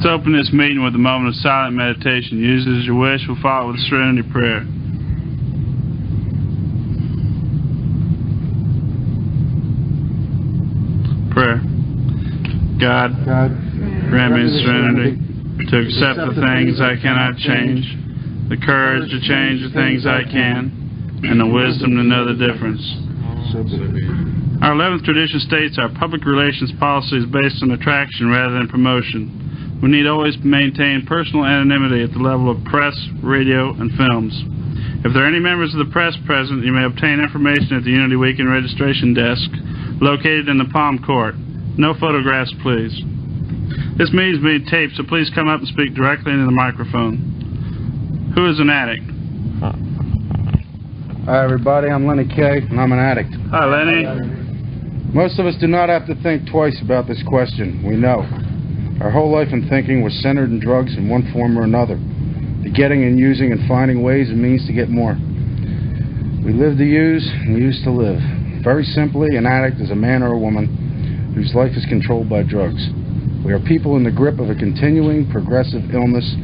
open this meeting with a moment of silent meditation. Use it as you wish. We'll follow with the Serenity Prayer. Prayer. God, grant me the serenity to accept the things I cannot change, the courage to change the things I can, and the wisdom to know the difference. Our 11th tradition states our public relations policy is based on attraction rather than promotion. We need always maintain personal anonymity at the level of press, radio, and films. If there are any members of the press present, you may obtain information at the Unity Weekend registration desk located in the Palm Court. No photographs, please. This meeting is being taped, so please come up and speak directly into the microphone. Who is an addict? Hi everybody, I'm Lenny Kay, and I'm an addict. Hi Lenny. Most of us do not have to think twice about this question. We know. Our whole life and thinking was centered in drugs in one form or another. The getting and using and finding ways and means to get more. We live to use and use to live. Very simply, an addict is a man or a woman whose life is controlled by drugs. We are people in the grip of a continuing, progressive illness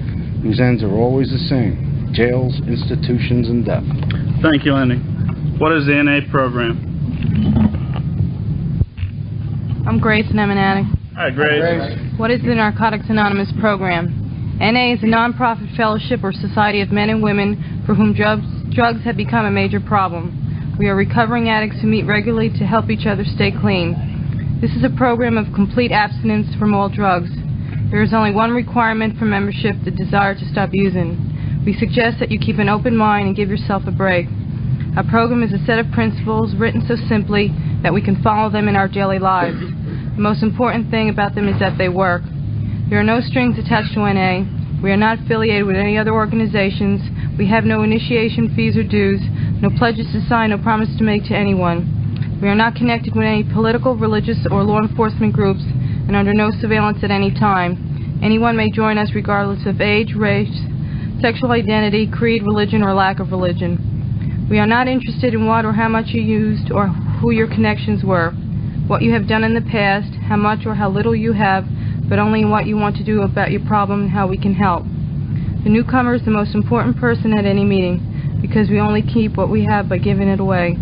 whose ends are always the same: jails, institutions, and death. Thank you, Lenny. What is the NA program? I'm Grace, and I'm an addict. Hi, Grace. What is the Narcotics Anonymous program? NA is a non-profit fellowship or society of men and women for whom drugs have become a major problem. We are recovering addicts who meet regularly to help each other stay clean. This is a program of complete abstinence from all drugs. There is only one requirement for membership: the desire to stop using. We suggest that you keep an open mind and give yourself a break. Our program is a set of principles written so simply that we can follow them in our daily lives. The most important thing about them is that they work. There are no strings attached to NA. We are not affiliated with any other organizations. We have no initiation fees or dues, no pledges to sign, no promise to make to anyone. We are not connected with any political, religious, or law enforcement groups and under no surveillance at any time. Anyone may join us regardless of age, race, sexual identity, creed, religion, or lack of religion. We are not interested in what or how much you used or who your connections were, what you have done in the past, how much or how little you have, but only in what you want to do about your problem and how we can help. The newcomer is the most important person at any meeting because we only keep what we have by giving it away.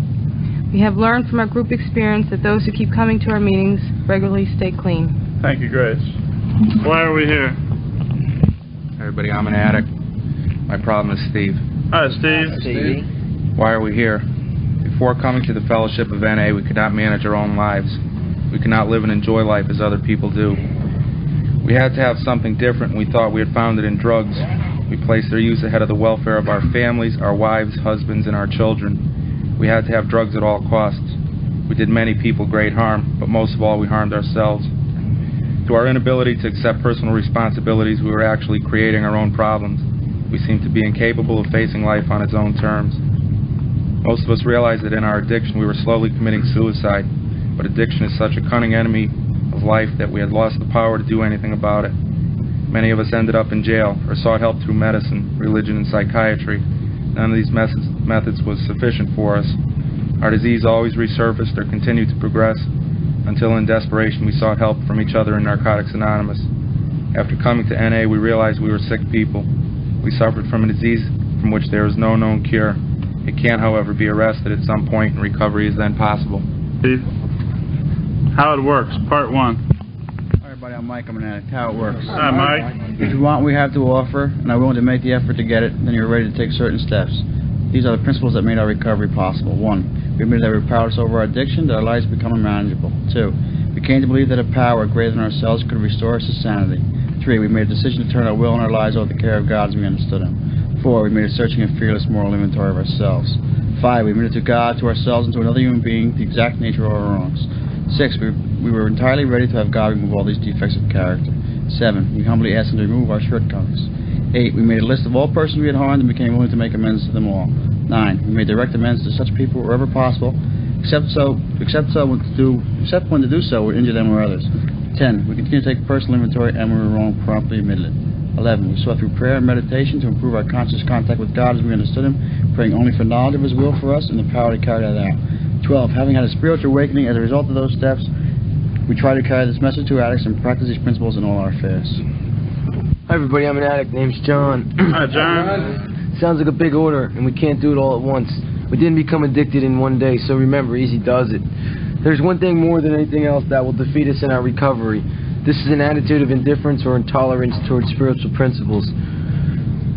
We have learned from our group experience that those who keep coming to our meetings regularly stay clean. Thank you, Grace. Why are we here? Everybody, I'm an addict. My problem is Steve. Hi, Steve. Stevie. Why are we here? Before coming to the Fellowship of NA, we could not manage our own lives. We could not live and enjoy life as other people do. We had to have something different, and we thought we had found it in drugs. We placed their use ahead of the welfare of our families, our wives, husbands, and our children. We had to have drugs at all costs. We did many people great harm, but most of all, we harmed ourselves. Through our inability to accept personal responsibilities, we were actually creating our own problems. We seemed to be incapable of facing life on its own terms. Most of us realized that in our addiction we were slowly committing suicide, but addiction is such a cunning enemy of life that we had lost the power to do anything about it. Many of us ended up in jail or sought help through medicine, religion, and psychiatry. None of these methods was sufficient for us. Our disease always resurfaced or continued to progress until in desperation we sought help from each other in Narcotics Anonymous. After coming to NA, we realized we were sick people. We suffered from a disease from which there is no known cure. It can, however, be arrested at some point, and recovery is then possible. Steve, how it works, part 1. Hi everybody, I'm Mike, I'm an addict. How it works. Hi, Mike. If you want what we have to offer, and are willing to make the effort to get it, then you're ready to take certain steps. These are the principles that made our recovery possible. 1. We admitted that we were powerless over our addiction, that our lives become unmanageable. 2. We came to believe that a power greater than ourselves could restore us to sanity. 3. We made a decision to turn our will and our lives over to the care of God as we understood Him. 4. We made a searching and fearless moral inventory of ourselves. 5. We admitted to God, to ourselves, and to another human being the exact nature of our wrongs. 6. We were entirely ready to have God remove all these defects of character. 7. We humbly asked Him to remove our shortcomings. 8. We made a list of all persons we had harmed and became willing to make amends to them all. 9. We made direct amends to such people wherever possible, except when to do so would injure them or others. 10. We continued to take personal inventory and we were wrong, promptly admitted it. 11. We sought through prayer and meditation to improve our conscious contact with God as we understood Him, praying only for knowledge of His will for us and the power to carry that out. 12. Having had a spiritual awakening as a result of those steps, we try to carry this message to addicts and practice these principles in all our affairs. Hi everybody, I'm an addict. Name's John. Hi, John. Sounds like a big order, and we can't do it all at once. We didn't become addicted in one day, so remember, easy does it. There's one thing more than anything else that will defeat us in our recovery. This is an attitude of indifference or intolerance towards spiritual principles.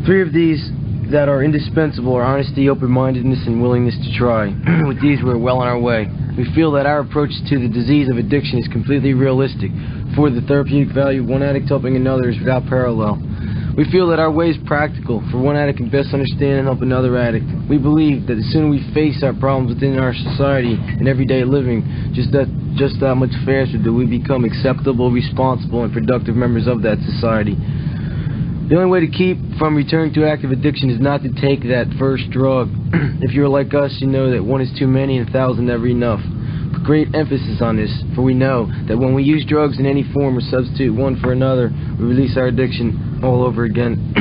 3 of these that are indispensable are honesty, open-mindedness, and willingness to try. With these, we're well on our way. We feel that our approach to the disease of addiction is completely realistic, for the therapeutic value of one addict helping another is without parallel. We feel that our way is practical, for one addict can best understand and help another addict. We believe that the sooner we face our problems within our society and everyday living, just that much faster do we become acceptable, responsible, and productive members of that society. The only way to keep from returning to active addiction is not to take that first drug. If you're like us, you know that 1 is too many and 1,000 never enough. Put great emphasis on this, for we know that when we use drugs in any form or substitute one for another, we release our addiction all over again.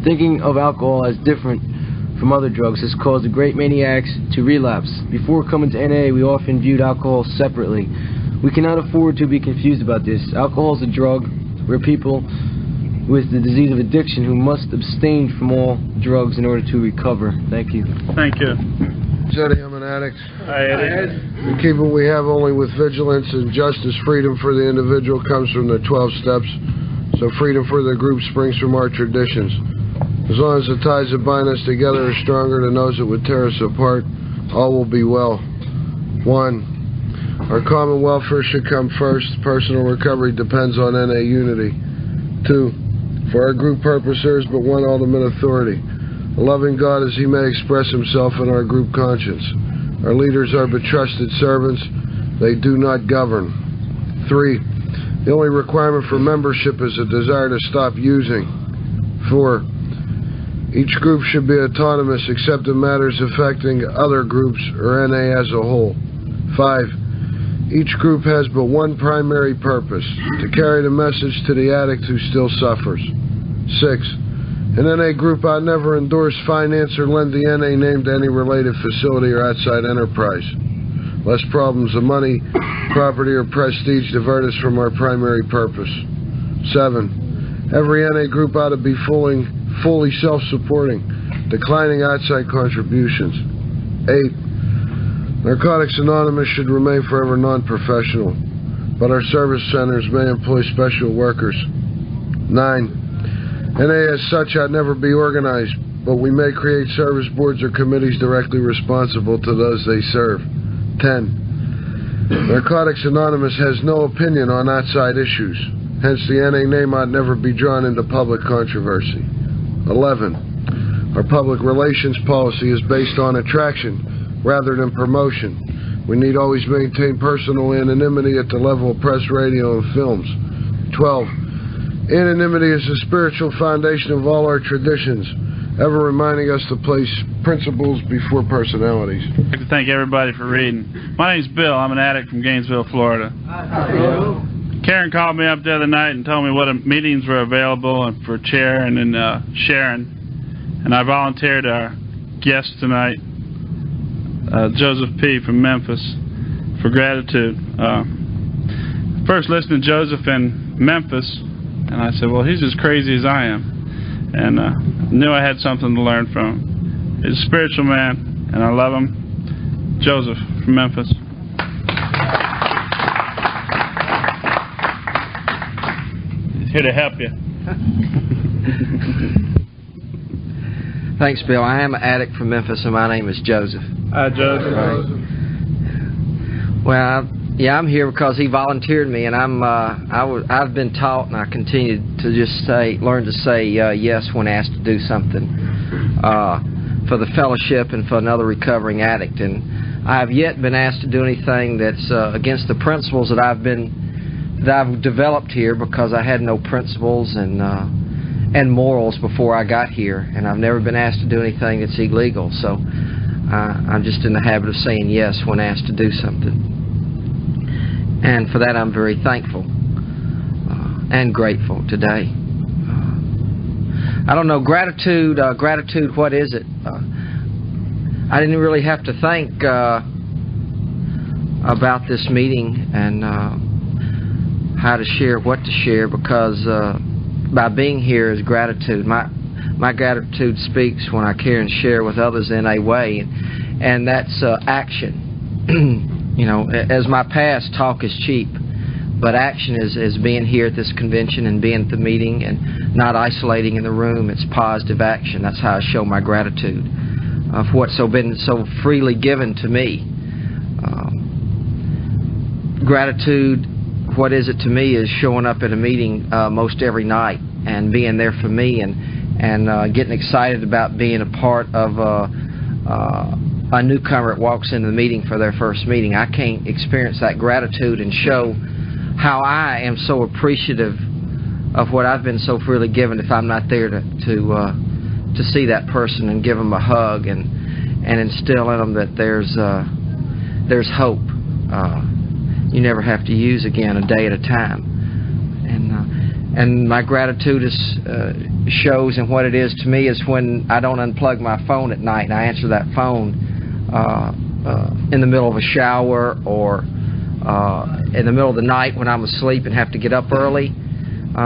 Thinking of alcohol as different from other drugs has caused a great many addicts to relapse. Before coming to NA, we often viewed alcohol separately. We cannot afford to be confused about this. Alcohol is a drug. We're people with the disease of addiction who must abstain from all drugs in order to recover. Thank you. Thank you. Eddie, I'm an addict. Hi, Eddie. We keep what we have only with vigilance and justice. Freedom for the individual comes from the 12 steps, so freedom for the group springs from our traditions. As long as the ties that bind us together are stronger than those that would tear us apart, all will be well. 1. Our common welfare should come first. Personal recovery depends on NA unity. 2. For our group purpose there is but one ultimate authority, a loving God as he may express himself in our group conscience. Our leaders are but trusted servants. They do not govern. 3. The only requirement for membership is a desire to stop using. 4. Each group should be autonomous except in matters affecting other groups or NA as a whole. 5. Each group has but one primary purpose, to carry the message to the addict who still suffers. 6. In NA group, I never endorse, finance, or lend the NA name to any related facility or outside enterprise, lest problems of money, property, or prestige divert us from our primary purpose. 7. Every NA group ought to be fully self-supporting, declining outside contributions. 8. Narcotics Anonymous should remain forever non-professional, but our service centers may employ special workers. 9. NA as such ought never be organized, but we may create service boards or committees directly responsible to those they serve. 10. Narcotics Anonymous has no opinion on outside issues, hence the NA name ought never be drawn into public controversy. 11. Our public relations policy is based on attraction rather than promotion. We need always maintain personal anonymity at the level of press, radio, and films. 12. Anonymity is the spiritual foundation of all our traditions, ever reminding us to place principles before personalities. I'd like to thank everybody for reading. My name's Bill. I'm an addict from Gainesville, Florida. Karen called me up the other night and told me what meetings were available for Chair and Sharon, and I volunteered our guest tonight, Joseph P. from Memphis, for gratitude. First listened to Joseph in Memphis, and I said, well, he's as crazy as I am, and knew I had something to learn from him. He's a spiritual man, and I love him. Joseph from Memphis. He's here to help you. Thanks, Bill. I am an addict from Memphis, and my name is Joseph. Hi, Joseph. Well, yeah, I'm here because he volunteered me, and I've been taught, and I continue to just learn to say yes when asked to do something for the fellowship and for another recovering addict. And I have yet been asked to do anything that's against the principles that I've developed here, because I had no principles and morals before I got here, and I've never been asked to do anything that's illegal. So I'm just in the habit of saying yes when asked to do something. And for that, I'm very thankful and grateful today. I don't know, gratitude, what is it? I didn't really have to think about this meeting and how to share, what to share, because by being here is gratitude. My gratitude speaks when I care and share with others in a way, and that's action. You know, as my past, talk is cheap, but action is being here at this convention and being at the meeting and not isolating in the room. It's positive action. That's how I show my gratitude for what's been so freely given to me. Gratitude, what is it to me, is showing up at a meeting most every night and being there for me and getting excited about being a part of a newcomer that walks into the meeting for their first meeting. I can't experience that gratitude and show how I am so appreciative of what I've been so freely given if I'm not there to see that person and give them a hug and instill in them that there's hope. You never have to use again a day at a time. And my gratitude shows in what it is to me is when I don't unplug my phone at night and I answer that phone in the middle of a shower or in the middle of the night when I'm asleep and have to get up early.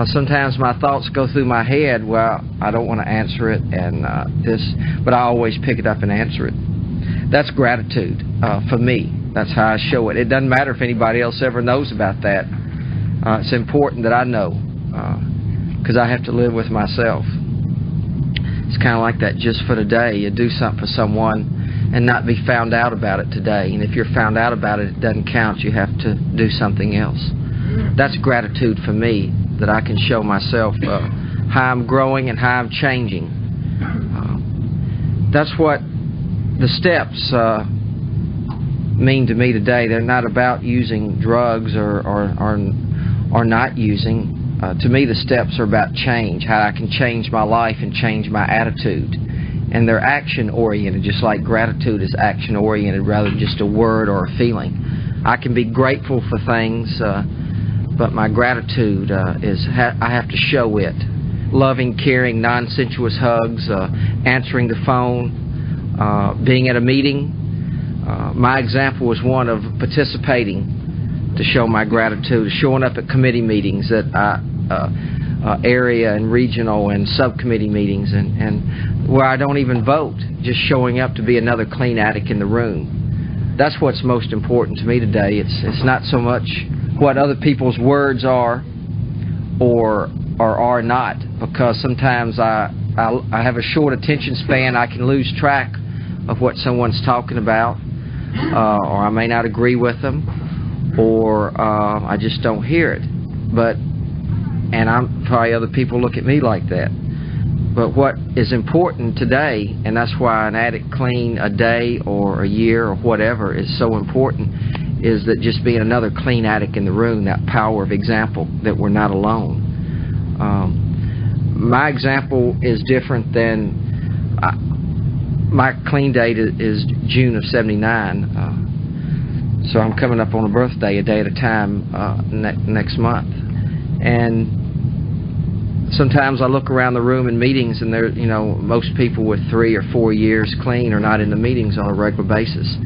Sometimes my thoughts go through my head, well, I don't want to answer it, and but I always pick it up and answer it. That's gratitude for me. That's how I show it. It doesn't matter if anybody else ever knows about that. It's important that I know, because I have to live with myself. It's kind of like that just for today. You do something for someone and not be found out about it today. And if you're found out about it, it doesn't count. You have to do something else. That's gratitude for me, that I can show myself how I'm growing and how I'm changing. That's what the steps mean to me today. They're not about using drugs or not using. To me, the steps are about change, how I can change my life and change my attitude. And they're action-oriented, just like gratitude is action-oriented rather than just a word or a feeling. I can be grateful for things, but my gratitude I have to show it. Loving, caring, non-sensuous hugs, answering the phone, being at a meeting. My example was one of participating to show my gratitude, showing up at committee meetings, at area and regional and subcommittee meetings, and where I don't even vote, just showing up to be another clean addict in the room. That's what's most important to me today. It's not so much what other people's words are or are not, because sometimes I have a short attention span. I can lose track of what someone's talking about, or I may not agree with them, or I just don't hear it. And I'm probably other people look at me like that. But what is important today, and that's why an addict clean a day or a year or whatever is so important, is that just being another clean addict in the room, that power of example, that we're not alone. My example is different than, my clean date is June of '79, so I'm coming up on a birthday a day at a time next month. And sometimes I look around the room in meetings, and there, most people with 3 or 4 years clean are not in the meetings on a regular basis.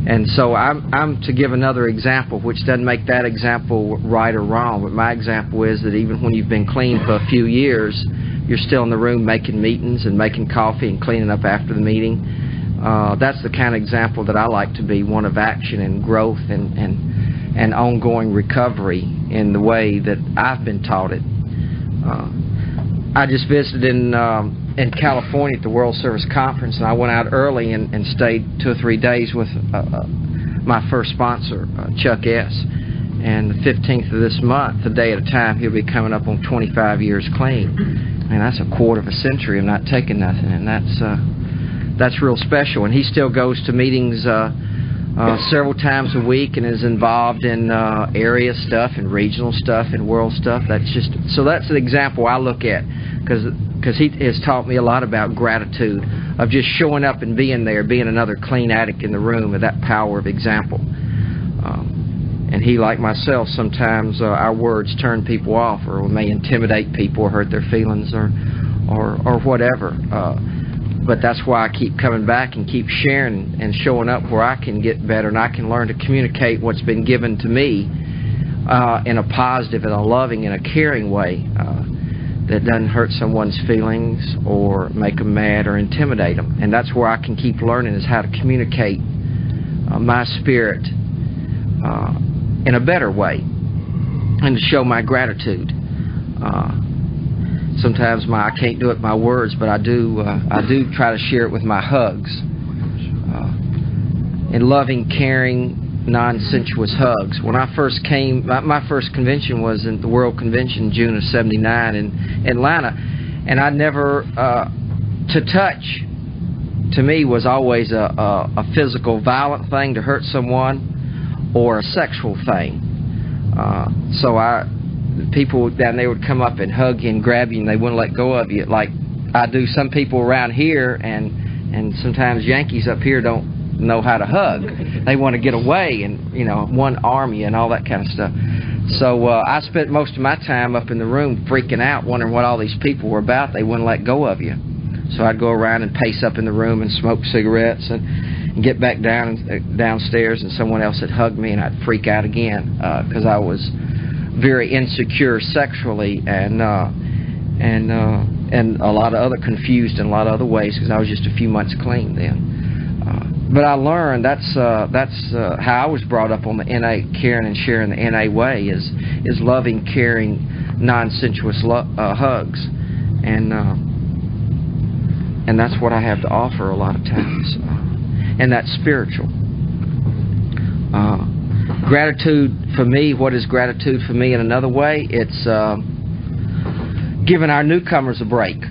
And so I'm to give another example, which doesn't make that example right or wrong, but my example is that even when you've been clean for a few years, you're still in the room making meetings and making coffee and cleaning up after the meeting. That's the kind of example that I like to be, one of action and growth and ongoing recovery in the way that I've been taught it. I just visited in California at the World Service Conference, and I went out early and stayed 2 or 3 days with my first sponsor, Chuck S. And the 15th of this month, a day at a time, he'll be coming up on 25 years clean. And that's a quarter of a century of not taking nothing, and that's real special. And he still goes to meetings several times a week and is involved in area stuff and regional stuff and world stuff. That's an example I look at, because he has taught me a lot about gratitude, of just showing up and being there, being another clean addict in the room, with that power of example. And he, like myself, sometimes our words turn people off, or may intimidate people or hurt their feelings or whatever. But that's why I keep coming back and keep sharing and showing up where I can get better, and I can learn to communicate what's been given to me in a positive and a loving and a caring way. that doesn't hurt someone's feelings or make them mad or intimidate them. And that's where I can keep learning, is how to communicate my spirit in a better way, and to show my gratitude. Sometimes I can't do it with my words, but I do try to share it with my hugs. In loving, caring, non-sensuous hugs. When I first came, my first convention was in the World Convention, June of '79 in Atlanta, and I never, to touch, to me, was always a physical, violent thing to hurt someone, or a sexual thing. So people down there would come up and hug you and grab you, and they wouldn't let go of you, like I do some people around here, and sometimes Yankees up here don't know how to hug. They want to get away and, one arm you and all that kind of stuff. So I spent most of my time up in the room freaking out, wondering what all these people were about. They wouldn't let go of you. So I'd go around and pace up in the room and smoke cigarettes and get back downstairs, and someone else would hug me, and I'd freak out again because I was very insecure sexually and a lot of other confused in a lot of other ways, because I was just a few months clean then. But I learned that's how I was brought up on the NA, caring and sharing the NA way, is loving, caring, non-sensuous hugs, and that's what I have to offer a lot of times, and that's spiritual. Gratitude for me, what is gratitude for me in another way? It's giving our newcomers a break.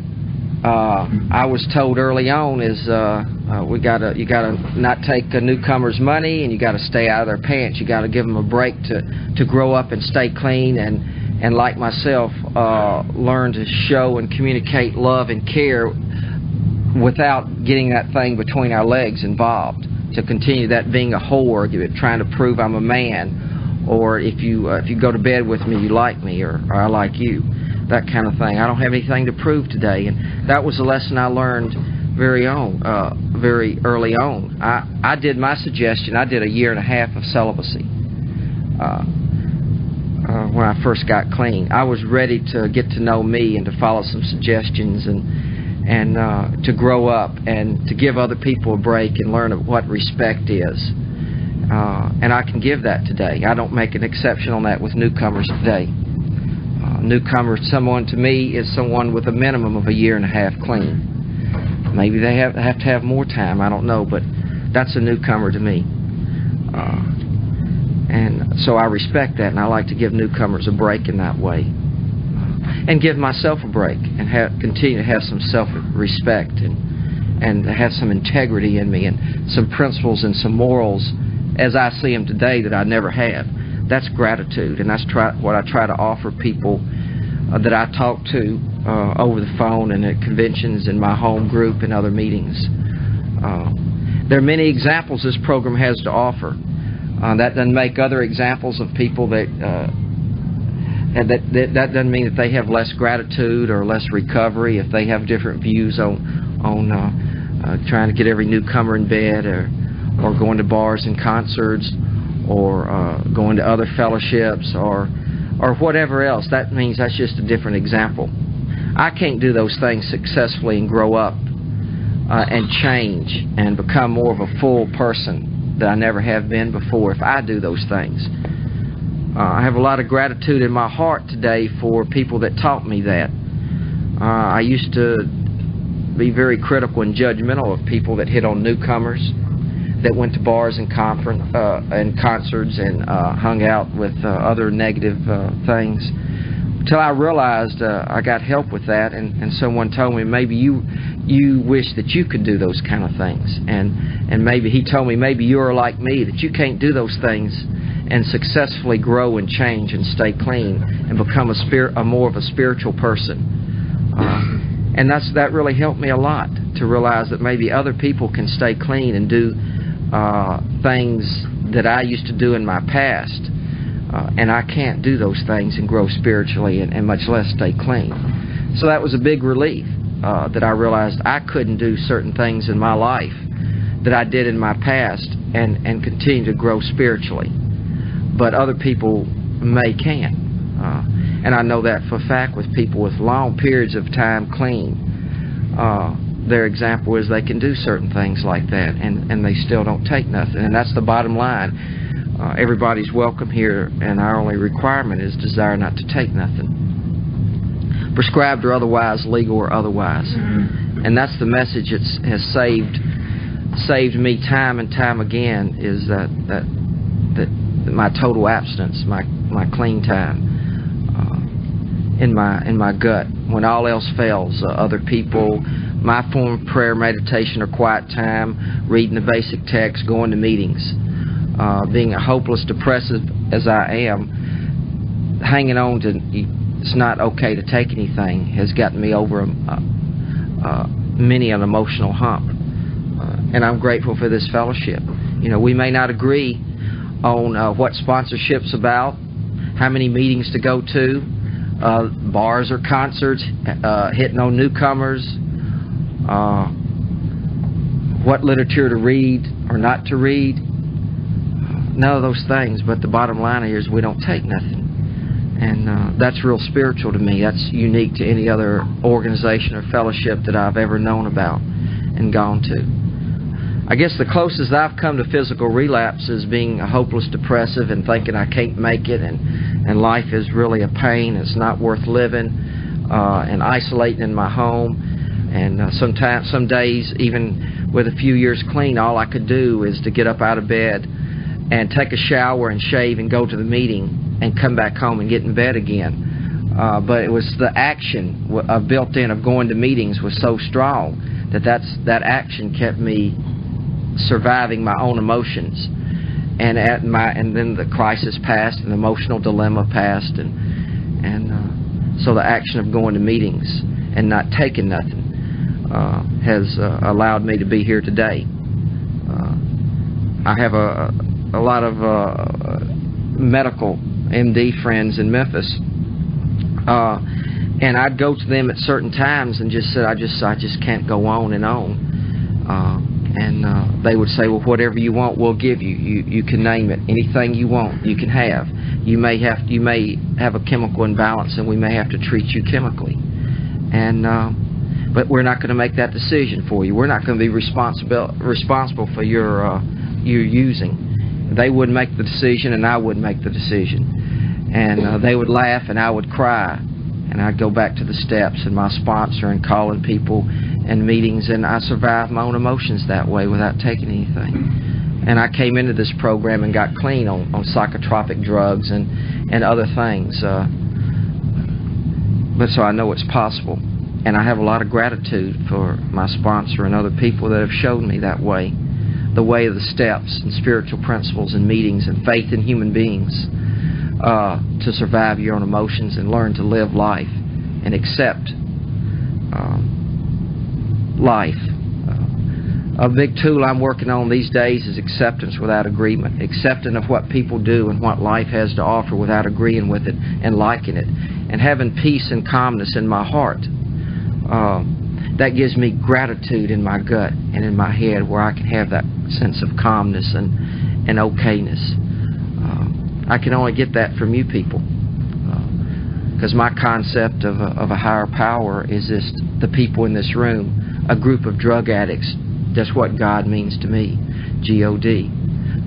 I was told early on is you gotta not take a newcomer's money, and you gotta stay out of their pants. You gotta give them a break to grow up and stay clean, and like myself, learn to show and communicate love and care without getting that thing between our legs involved. To continue that being a whore, trying to prove I'm a man, or if you go to bed with me, you like me, or I like you. That kind of thing. I don't have anything to prove today, and that was a lesson I learned very early on. I did my suggestion. I did a year and a half of celibacy when I first got clean. I was ready to get to know me and to follow some suggestions and to grow up and to give other people a break and learn what respect is. And I can give that today. I don't make an exception on that with newcomers today. Newcomer, someone to me is someone with a minimum of a year and a half clean. Maybe they have to have more time, I don't know, but that's a newcomer to me. And so I respect that, and I like to give newcomers a break in that way. And give myself a break, and continue to have some self-respect, and have some integrity in me, and some principles and some morals as I see them today that I never have. That's gratitude, and that's what I try to offer people that I talk to over the phone and at conventions in my home group and other meetings. There are many examples this program has to offer. That doesn't make other examples of people that doesn't mean that they have less gratitude or less recovery if they have different views on trying to get every newcomer in bed, or going to bars and concerts, or going to other fellowships, or whatever else. That means that's just a different example. I can't do those things successfully and grow up and change and become more of a full person that I never have been before if I do those things. I have a lot of gratitude in my heart today for people that taught me that. I used to be very critical and judgmental of people that hit on newcomers, that went to bars and concerts and hung out with other negative things, until I realized I got help with that, and someone told me maybe you wish that you could do those kind of things, and maybe he told me maybe you're like me, that you can't do those things and successfully grow and change and stay clean and become a more of a spiritual person. And that really helped me a lot, to realize that maybe other people can stay clean and do things that I used to do in my past, and I can't do those things and grow spiritually and much less stay clean. So that was a big relief, that I realized I couldn't do certain things in my life that I did in my past and continue to grow spiritually, but other people can. And I know that for a fact with people with long periods of time clean. Their example is they can do certain things like that, and they still don't take nothing. And that's the bottom line. Everybody's welcome here, and our only requirement is desire not to take nothing, prescribed or otherwise, legal or otherwise. And that's the message that has saved me time and time again, is that my total abstinence, my clean time, in my gut. When all else fails, other people, my form of prayer, meditation, or quiet time, reading the basic text, going to meetings, being a hopeless, depressive as I am, hanging on to it's not okay to take anything has gotten me over many an emotional hump. And I'm grateful for this fellowship. You know, we may not agree on what sponsorship's about, how many meetings to go to, bars or concerts, hitting on newcomers, what literature to read or not to read. None of those things, but the bottom line here is we don't take nothing. And that's real spiritual to me. That's unique to any other organization or fellowship that I've ever known about and gone to. I guess the closest I've come to physical relapse is being a hopeless depressive and thinking I can't make it, and life is really a pain, it's not worth living, and isolating in my home. And sometimes, some days, even with a few years clean, all I could do is to get up out of bed and take a shower and shave and go to the meeting and come back home and get in bed again. But it was the action built in of going to meetings was so strong that action kept me surviving my own emotions. And then the crisis passed, and the emotional dilemma passed, and so the action of going to meetings and not taking nothing has allowed me to be here today. I have a lot of medical MD friends in Memphis, and I'd go to them at certain times and just said, I just can't go on and on. And they would say, well, whatever you want, we'll give you. You can name it. Anything you want, you can have. You may have a chemical imbalance, and we may have to treat you chemically. And but we're not going to make that decision for you. We're not going to be responsible for your using. They wouldn't make the decision, and I wouldn't make the decision. And they would laugh, and I would cry. And I'd go back to the steps and my sponsor and calling people and meetings, and I survived my own emotions that way without taking anything. And I came into this program and got clean on psychotropic drugs and other things. But so I know it's possible. And I have a lot of gratitude for my sponsor and other people that have shown me that way. The way of the steps and spiritual principles and meetings and faith in human beings to survive your own emotions and learn to live life and accept life. A big tool I'm working on these days is acceptance without agreement. Accepting of what people do and what life has to offer without agreeing with it and liking it. And having peace and calmness in my heart. That gives me gratitude in my gut and in my head, where I can have that sense of calmness and okayness. I can only get that from you people, because my concept of a higher power is just the people in this room, a group of drug addicts. That's what God means to me, G-O-D.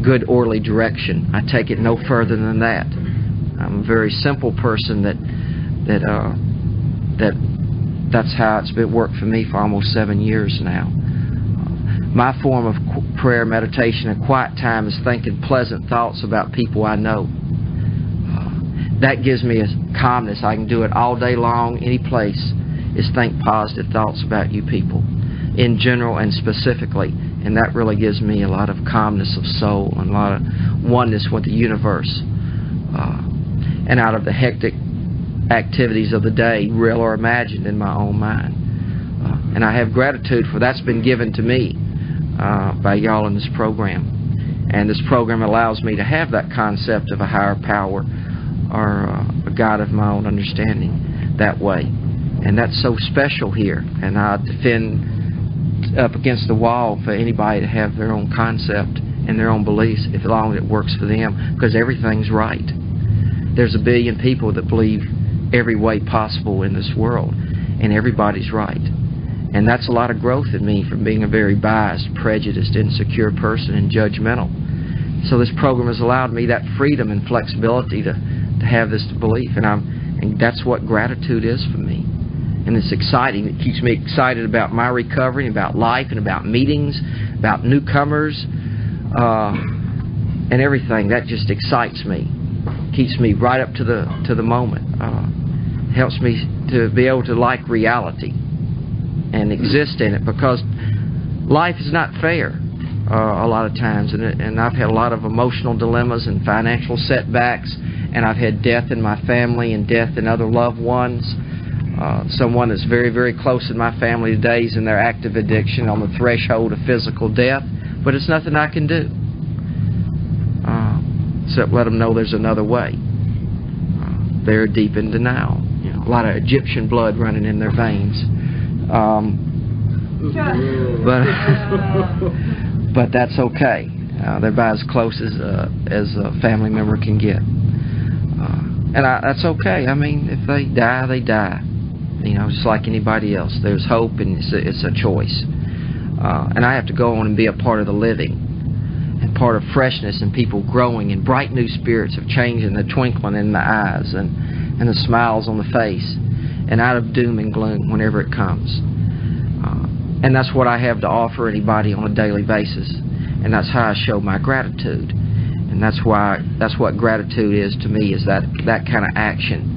Good orderly direction. I take it no further than that. I'm a very simple person that's how it's been worked for me for almost 7 years now. My form of prayer, meditation, and quiet time is thinking pleasant thoughts about people I know. That gives me a calmness. I can do it all day long, any place, is think positive thoughts about you people, in general and specifically. And that really gives me a lot of calmness of soul and a lot of oneness with the universe. And out of the hectic activities of the day, real or imagined, in my own mind. And I have gratitude for that's been given to me by y'all in this program. And this program allows me to have that concept of a higher power or a God of my own understanding that way. And that's so special here. And I defend up against the wall for anybody to have their own concept and their own beliefs, as long as it works for them, because everything's right. There's a billion people that believe every way possible in this world, and everybody's right. And that's a lot of growth in me from being a very biased, prejudiced, insecure person and judgmental. So this program has allowed me that freedom and flexibility to have this belief, and that's what gratitude is for me. And it's exciting. It keeps me excited about my recovery, about life, and about meetings, about newcomers, and everything. That just excites me. Keeps me right up to the moment. Helps me to be able to like reality and exist in it, because life is not fair a lot of times, and I've had a lot of emotional dilemmas and financial setbacks, and I've had death in my family and death in other loved ones. Someone that's very, very close in my family today is in their active addiction, on the threshold of physical death, but it's nothing I can do except let them know there's another way. They're deep in denial. You know, a lot of Egyptian blood running in their veins. But that's okay. They're about as close as a family member can get. And that's okay. I mean, if they die, they die. You know, just like anybody else. There's hope, and it's a choice. And I have to go on and be a part of the living, and part of freshness, and people growing, and bright new spirits of change, and the twinkling in the eyes, and the smiles on the face, and out of doom and gloom whenever it comes. And that's what I have to offer anybody on a daily basis. And that's how I show my gratitude. And that's what gratitude is to me, is that kind of action.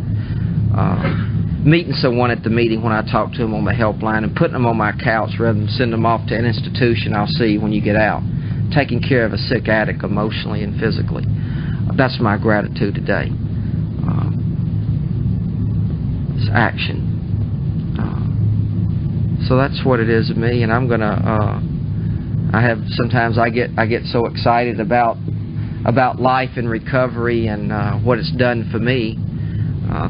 Meeting someone at the meeting when I talk to them on the helpline, and putting them on my couch rather than send them off to an institution I'll see when you get out. Taking care of a sick addict emotionally and physically. That's my gratitude today. It's action. So that's what it is to me, and I'm gonna. Sometimes I get so excited about life and recovery and what it's done for me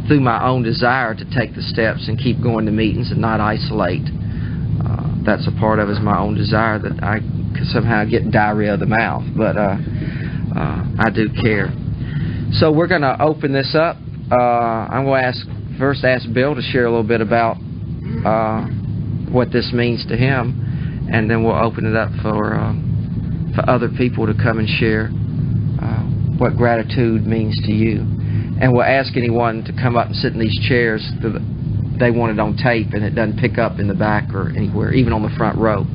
through my own desire to take the steps and keep going to meetings and not isolate. That's a part of it, is my own desire that I could somehow get diarrhea of the mouth, but I do care. So we're going to open this up. I'm going to first ask Bill to share a little bit about what this means to him, and then we'll open it up for other people to come and share what gratitude means to you. And we'll ask anyone to come up and sit in these chairs that they want it on tape and it doesn't pick up in the back or anywhere, even on the front row.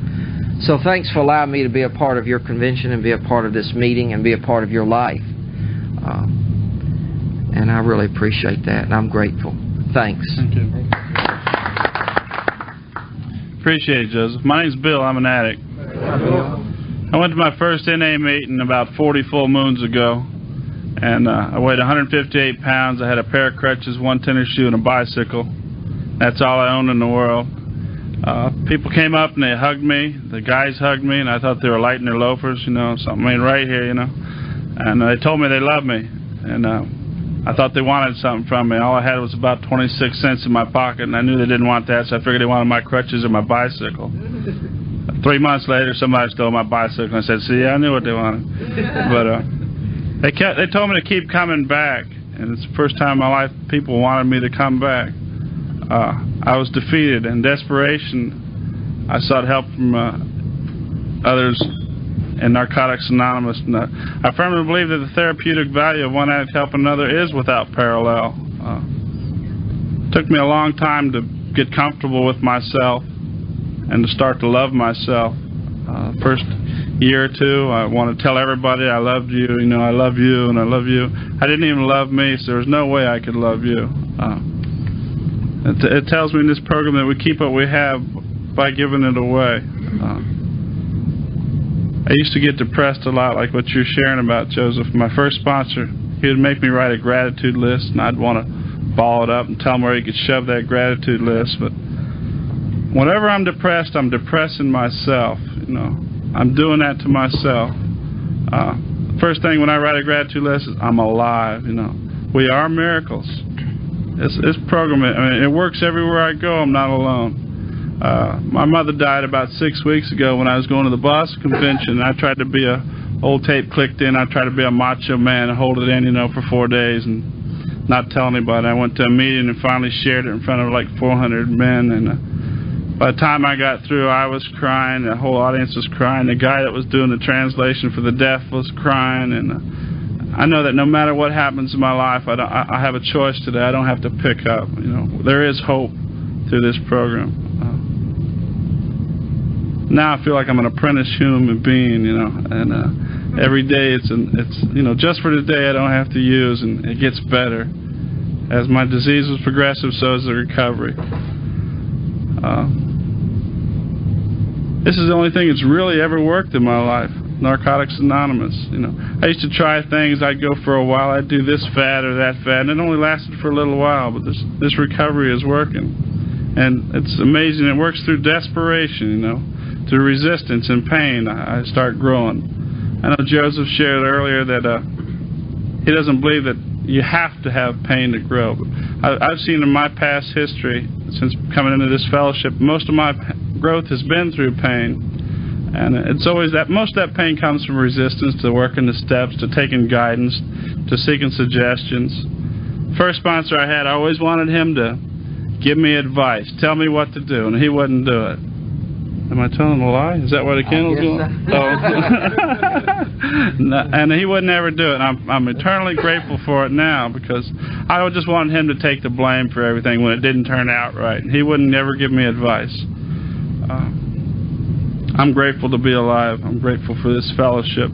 So thanks for allowing me to be a part of your convention and be a part of this meeting and be a part of your life. And I really appreciate that, and I'm grateful. Thanks. Thank you. Appreciate it, Joseph. My name's Bill. I'm an addict. I went to my first NA meeting about 40 full moons ago, and I weighed 158 pounds. I had a pair of crutches, one tennis shoe, and a bicycle. That's all I owned in the world. People came up and they hugged me. The guys hugged me, and I thought they were lighting their loafers, you know, something ain't right here, you know. And they told me they loved me, and I thought they wanted something from me. All I had was about 26 cents in my pocket, and I knew they didn't want that, so I figured they wanted my crutches or my bicycle. 3 months later, somebody stole my bicycle, and I said, see, I knew what they wanted. But they told me to keep coming back, and it's the first time in my life people wanted me to come back. I was defeated. In desperation, I sought help from others in Narcotics Anonymous. And I firmly believe that the therapeutic value of one addict helping another is without parallel. It took me a long time to get comfortable with myself and to start to love myself. First year or two, I want to tell everybody I loved you, you know, I love you and I love you. I didn't even love me, so there was no way I could love you. It tells me in this program that we keep what we have by giving it away. I used to get depressed a lot, like what you're sharing about, Joseph. My first sponsor, he would make me write a gratitude list, and I'd want to ball it up and tell him where he could shove that gratitude list. But whenever I'm depressed, I'm depressing myself. You know, I'm doing that to myself. First thing when I write a gratitude list is I'm alive. You know, we are miracles. This program, I mean, it works everywhere I go. I'm not alone. My mother died about 6 weeks ago when I was going to the Boston convention. I tried to be old tape clicked in. I tried to be a macho man and hold it in, you know, for 4 days. And not tell anybody. I went to a meeting and finally shared it in front of like 400 men, and by the time I got through, I was crying, the whole audience was crying, the guy that was doing the translation for the deaf was crying, and I know that no matter what happens in my life, I have a choice today. I don't have to pick up. You know, there is hope through this program. Now I feel like I'm an apprentice human being, you know, and every day it's you know, just for today I don't have to use, and it gets better. As my disease was progressive, so is the recovery. This is the only thing that's really ever worked in my life. Narcotics Anonymous. You know, I used to try things. I'd go for a while. I'd do this fad or that fad, and it only lasted for a little while. But this recovery is working, and it's amazing. It works through desperation. You know, through resistance and pain. I start growing. I know Joseph shared earlier that he doesn't believe that you have to have pain to grow. But I've seen in my past history, since coming into this fellowship, most of my growth has been through pain. And it's always that, most of that pain comes from resistance to working the steps, to taking guidance, to seeking suggestions. First sponsor I had, I always wanted him to give me advice, tell me what to do, and he wouldn't do it. Am I telling a lie? Is that what a candle's doing? Oh. No, and he would never do it. I'm eternally grateful for it now, because I just wanted him to take the blame for everything when it didn't turn out right. He wouldn't never give me advice. I'm grateful to be alive. I'm grateful for this fellowship.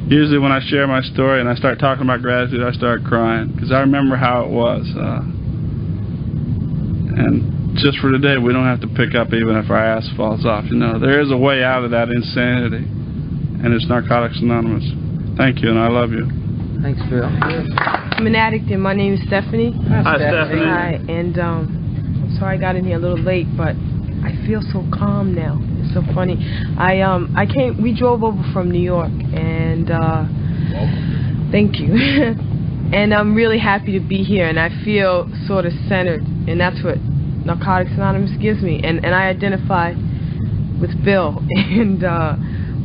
Usually when I share my story and I start talking about gratitude, I start crying, because I remember how it was. And just for today, we don't have to pick up even if our ass falls off. You know, there is a way out of that insanity, and it's Narcotics Anonymous. Thank you, and I love you. Thanks, Phil. I'm an addict, and my name is Stephanie. Hi, Stephanie. Hi, and I'm sorry I got in here a little late, but I feel so calm now. It's so funny. We drove over from New York, and thank you. And I'm really happy to be here, and I feel sort of centered, and that's what Narcotics Anonymous gives me. And I identify with Bill, and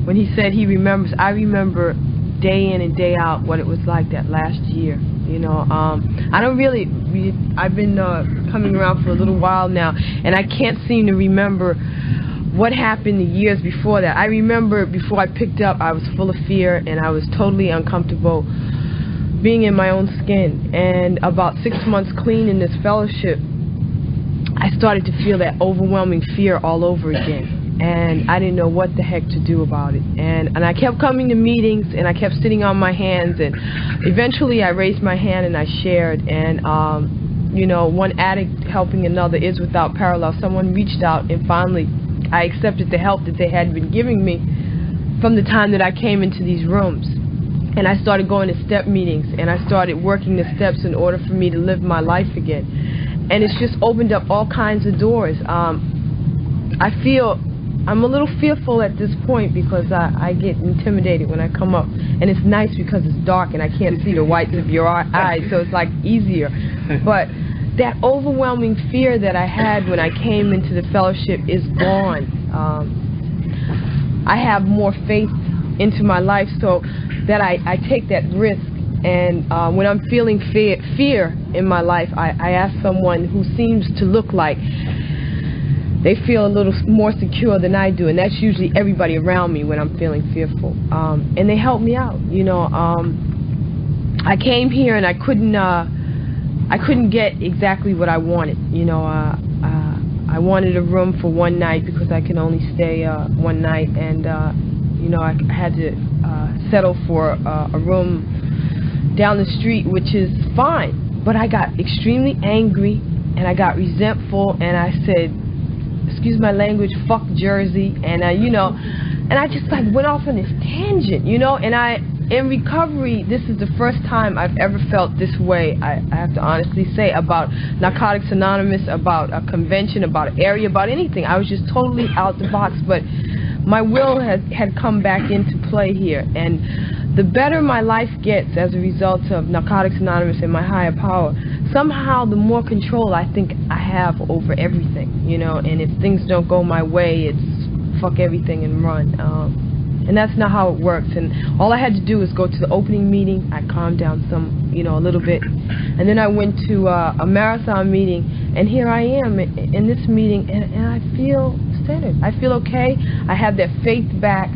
when he said he remembers, I remember day in and day out what it was like that last year. You know, I've been coming around for a little while now, and I can't seem to remember what happened the years before that. I remember before I picked up, I was full of fear, and I was totally uncomfortable being in my own skin. And about 6 months clean in this fellowship, I started to feel that overwhelming fear all over again. And I didn't know what the heck to do about it. And I kept coming to meetings, and I kept sitting on my hands, and eventually I raised my hand and I shared. And you know, one addict helping another is without parallel. Someone reached out, and finally I accepted the help that they had been giving me from the time that I came into these rooms. And I started going to step meetings, and I started working the steps in order for me to live my life again. And it's just opened up all kinds of doors. I feel I'm a little fearful at this point, because I get intimidated when I come up. And it's nice because it's dark and I can't see the whites of your eyes, so it's like easier. But that overwhelming fear that I had when I came into the fellowship is gone. I have more faith into my life, so that I take that risk. And when I'm feeling fear in my life, I ask someone who seems to look like they feel a little more secure than I do, and that's usually everybody around me when I'm feeling fearful. And they help me out. You know, I came here and I couldn't get exactly what I wanted. You know, I wanted a room for one night because I can only stay one night, and you know, I had to settle for a room down the street, which is fine. But I got extremely angry, and I got resentful, and I said, excuse my language, fuck Jersey, and you know, and I just like went off on this tangent, you know. And in recovery, this is the first time I've ever felt this way, I have to honestly say, about Narcotics Anonymous, about a convention, about an area, about anything. I was just totally out the box, but my will had come back into play here. And the better my life gets as a result of Narcotics Anonymous and my higher power, somehow the more control I think I have over everything, you know. And if things don't go my way, it's fuck everything and run. And that's not how it works. And all I had to do was go to the opening meeting. I calmed down a little bit. And then I went to a marathon meeting, and here I am in this meeting, and I feel centered. I feel okay. I have that faith back.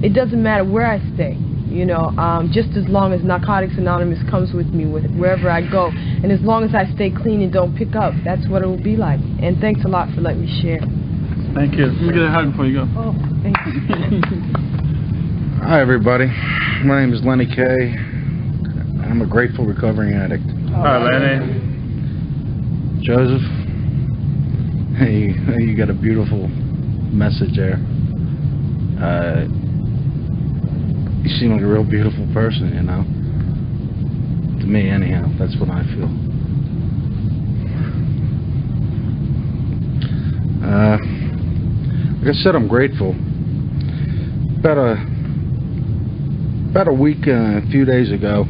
It doesn't matter where I stay, you know, just as long as Narcotics Anonymous comes with me wherever I go. And as long as I stay clean and don't pick up, that's what it will be like. And thanks a lot for letting me share. Thank you. Let me get a hug before you go. Oh, thank you. Hi, everybody. My name is Lenny Kay. I'm a grateful recovering addict. Hi, Lenny. Joseph, hey, you got a beautiful message there. You seem like a real beautiful person, you know. To me, anyhow, that's what I feel. Like I said, I'm grateful. About a week and a few days ago,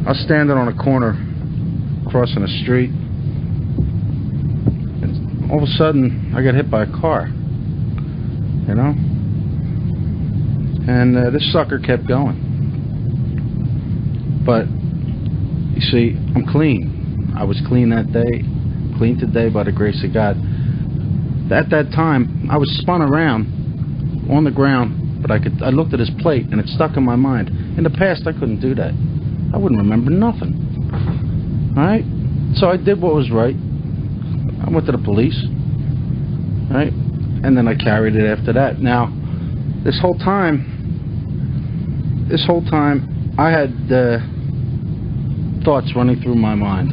I was standing on a corner, crossing a street, and all of a sudden, I got hit by a car, you know? And this sucker kept going. But, you see, I'm clean. I was clean that day, clean today by the grace of God. At that time, I was spun around on the ground, but I looked at his plate, and it stuck in my mind. In the past, I couldn't do that. I wouldn't remember nothing. Alright? So I did what was right. I went to the police. Right? And then I carried it after that. Now, this whole time, I had thoughts running through my mind.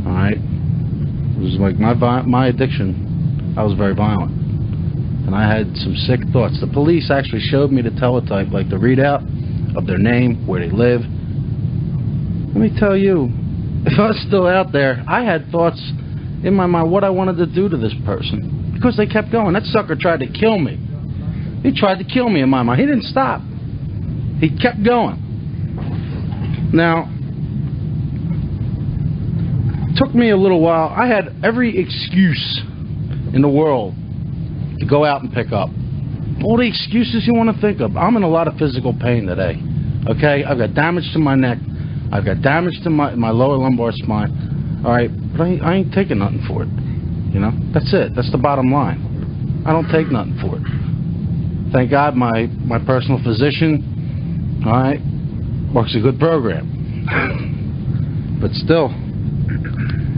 Alright? It was like my addiction. I was very violent. And I had some sick thoughts. The police actually showed me the teletype, like the readout of their name, where they live. Let me tell you, if I was still out there, I had thoughts in my mind what I wanted to do to this person. Because they kept going. That sucker tried to kill me. He tried to kill me in my mind. He didn't stop. He kept going. Now, it took me a little while. I had every excuse in the world to go out and pick up. All the excuses you want to think of. I'm in a lot of physical pain today. Okay? I've got damage to my neck. I've got damage to my lower lumbar spine. Alright? But I ain't taking nothing for it. You know? That's it. That's the bottom line. I don't take nothing for it. Thank God my personal physician, alright, works a good program. But still,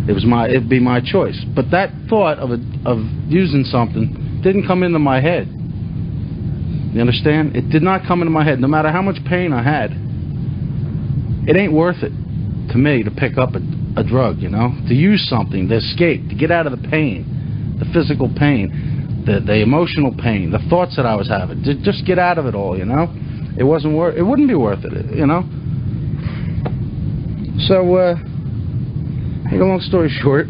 it'd be my choice. But that thought of using something didn't come into my head. You understand? It did not come into my head. No matter how much pain I had, it ain't worth it to me to pick up a drug, you know? To use something, to escape, to get out of the pain, the physical pain, the emotional pain, the thoughts that I was having. To just get out of it all, you know? It wouldn't be worth it, you know? So, make a long story short,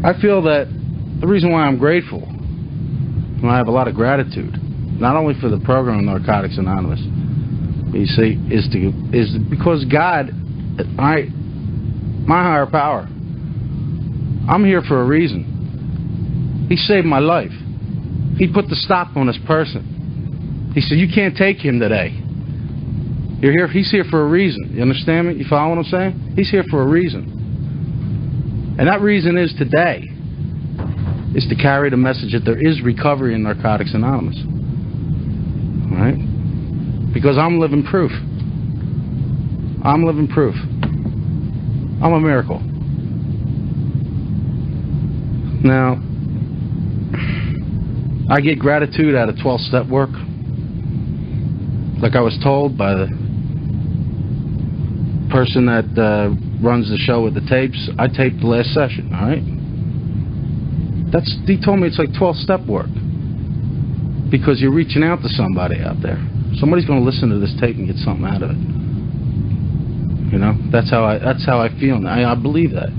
I feel that the reason why I'm grateful, and I have a lot of gratitude, not only for the program Narcotics Anonymous, but you see, is because God, my higher power, I'm here for a reason. He saved my life. He put the stop on this person. He said, you can't take him today. You're here. He's here for a reason. You understand me? You follow what I'm saying? He's here for a reason. And that reason is today is to carry the message that there is recovery in Narcotics Anonymous. All right? Because I'm living proof. I'm living proof. I'm a miracle. Now, I get gratitude out of 12-step work. Like I was told by the person that runs the show with the tapes, I taped the last session, all right? He told me it's like 12-step work. Because you're reaching out to somebody out there. Somebody's going to listen to this tape and get something out of it. You know? That's how I feel. I believe that.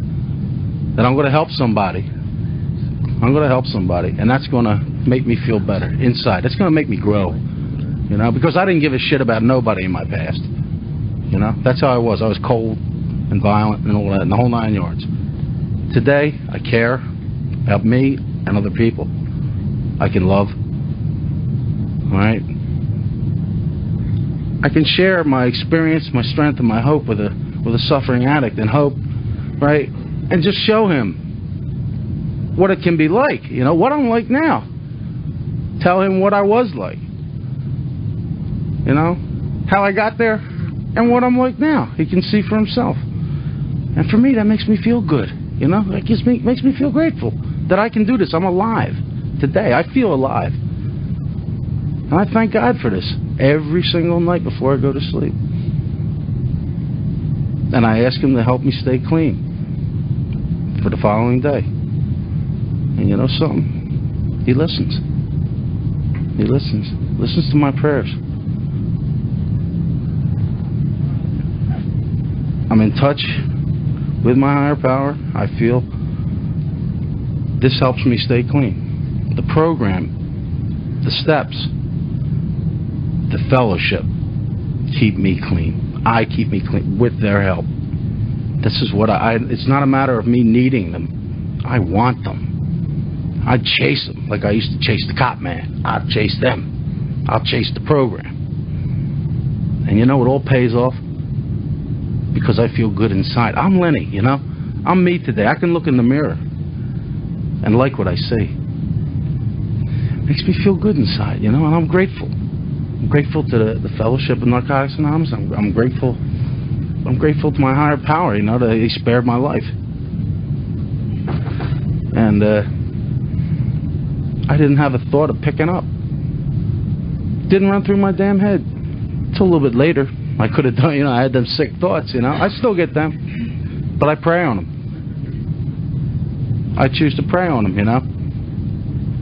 That I'm going to help somebody. I'm going to help somebody, and that's going to make me feel better inside. That's going to make me grow, you know, because I didn't give a shit about nobody in my past, you know. That's how I was. I was cold and violent and all that, and the whole 9 yards. Today, I care about me and other people. I can love, all right? I can share my experience, my strength, and my hope with a suffering addict, and hope, right? And just show him what it can be like, you know, what I'm like now. Tell him what I was like, you know, how I got there, and what I'm like now. He can see for himself. And for me, that makes me feel good, you know. It makes me feel grateful that I can do this. I'm alive today. I feel alive. And I thank God for this every single night before I go to sleep. And I ask Him to help me stay clean for the following day. And you know something? He listens. He listens. Listens to my prayers. I'm in touch with my higher power. I feel this helps me stay clean. The program, the steps, the fellowship keep me clean. I keep me clean with their help. This is what it's not a matter of me needing them. I want them. I chase them like I used to chase the cop man. I'll chase them. I'll chase the program. And you know, it all pays off because I feel good inside. I'm Lenny, you know. I'm me today. I can look in the mirror and like what I see. It makes me feel good inside, you know, and I'm grateful. I'm grateful to the Fellowship of Narcotics Anonymous. I'm grateful. I'm grateful to my higher power, you know, that He spared my life. And I didn't have a thought of picking up. Didn't run through my damn head. Till a little bit later. I could have done, you know, I had them sick thoughts, you know. I still get them. But I pray on them. I choose to pray on them, you know.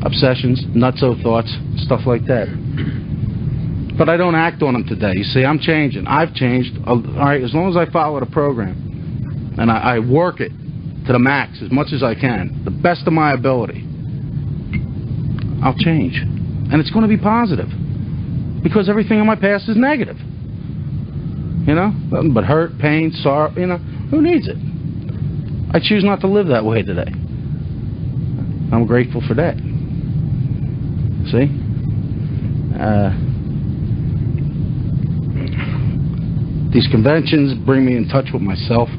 Obsessions, nutso thoughts, stuff like that. But I don't act on them today. You see, I'm changing. I've changed. All right, as long as I follow the program and I work it to the max as much as I can, the best of my ability, I'll change. And it's going to be positive. Because everything in my past is negative. You know? Nothing but hurt, pain, sorrow, you know. Who needs it? I choose not to live that way today. I'm grateful for that. See? These conventions bring me in touch with myself.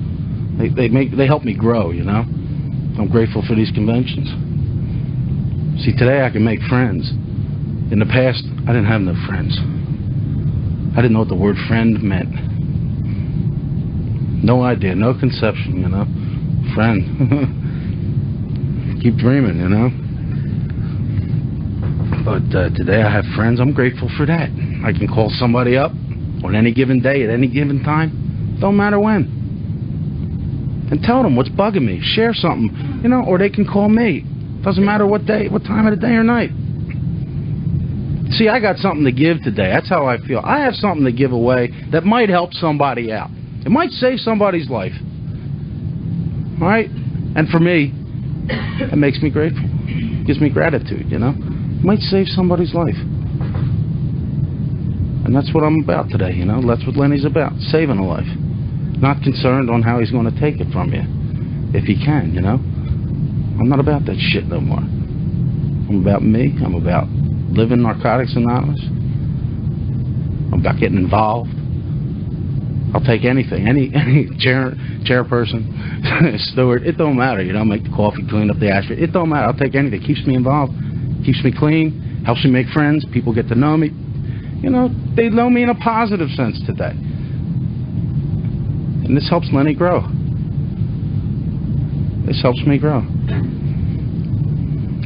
They help me grow, you know. I'm grateful for these conventions. See, today I can make friends. In the past, I didn't have no friends. I didn't know what the word friend meant. No idea, no conception, you know. Friend. Keep dreaming, you know. But today I have friends. I'm grateful for that. I can call somebody up on any given day, at any given time. Don't matter when. And tell them what's bugging me. Share something, you know, or they can call me. Doesn't matter what day, what time of the day or night. See, I got something to give today. That's how I feel. I have something to give away that might help somebody out. It might save somebody's life. All right? And for me, it makes me grateful. It gives me gratitude, you know? It might save somebody's life. And that's what I'm about today, you know? That's what Lenny's about, saving a life. Not concerned on how he's going to take it from you, if he can, you know? I'm not about that shit no more. I'm about me. I'm about living Narcotics Anonymous. I'm about getting involved. I'll take anything, any chairperson, steward. It don't matter, you know. Make the coffee, clean up the ashtray. It don't matter. I'll take anything. Keeps me involved, keeps me clean, helps me make friends. People get to know me. You know, they know me in a positive sense today, and this helps Lenny grow. This helps me grow.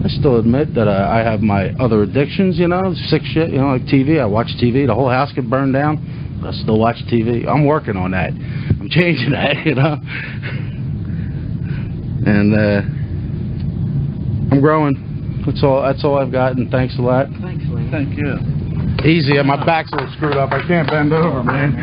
I still admit that I have my other addictions, you know, sick shit, you know, like TV. I watch TV. The whole house could burn down. I still watch TV. I'm working on that. I'm changing that, you know. And I'm growing. That's all I've got, and thanks a lot. Thanks, Lane. Thank you. Easy, my back's all screwed up. I can't bend over, man.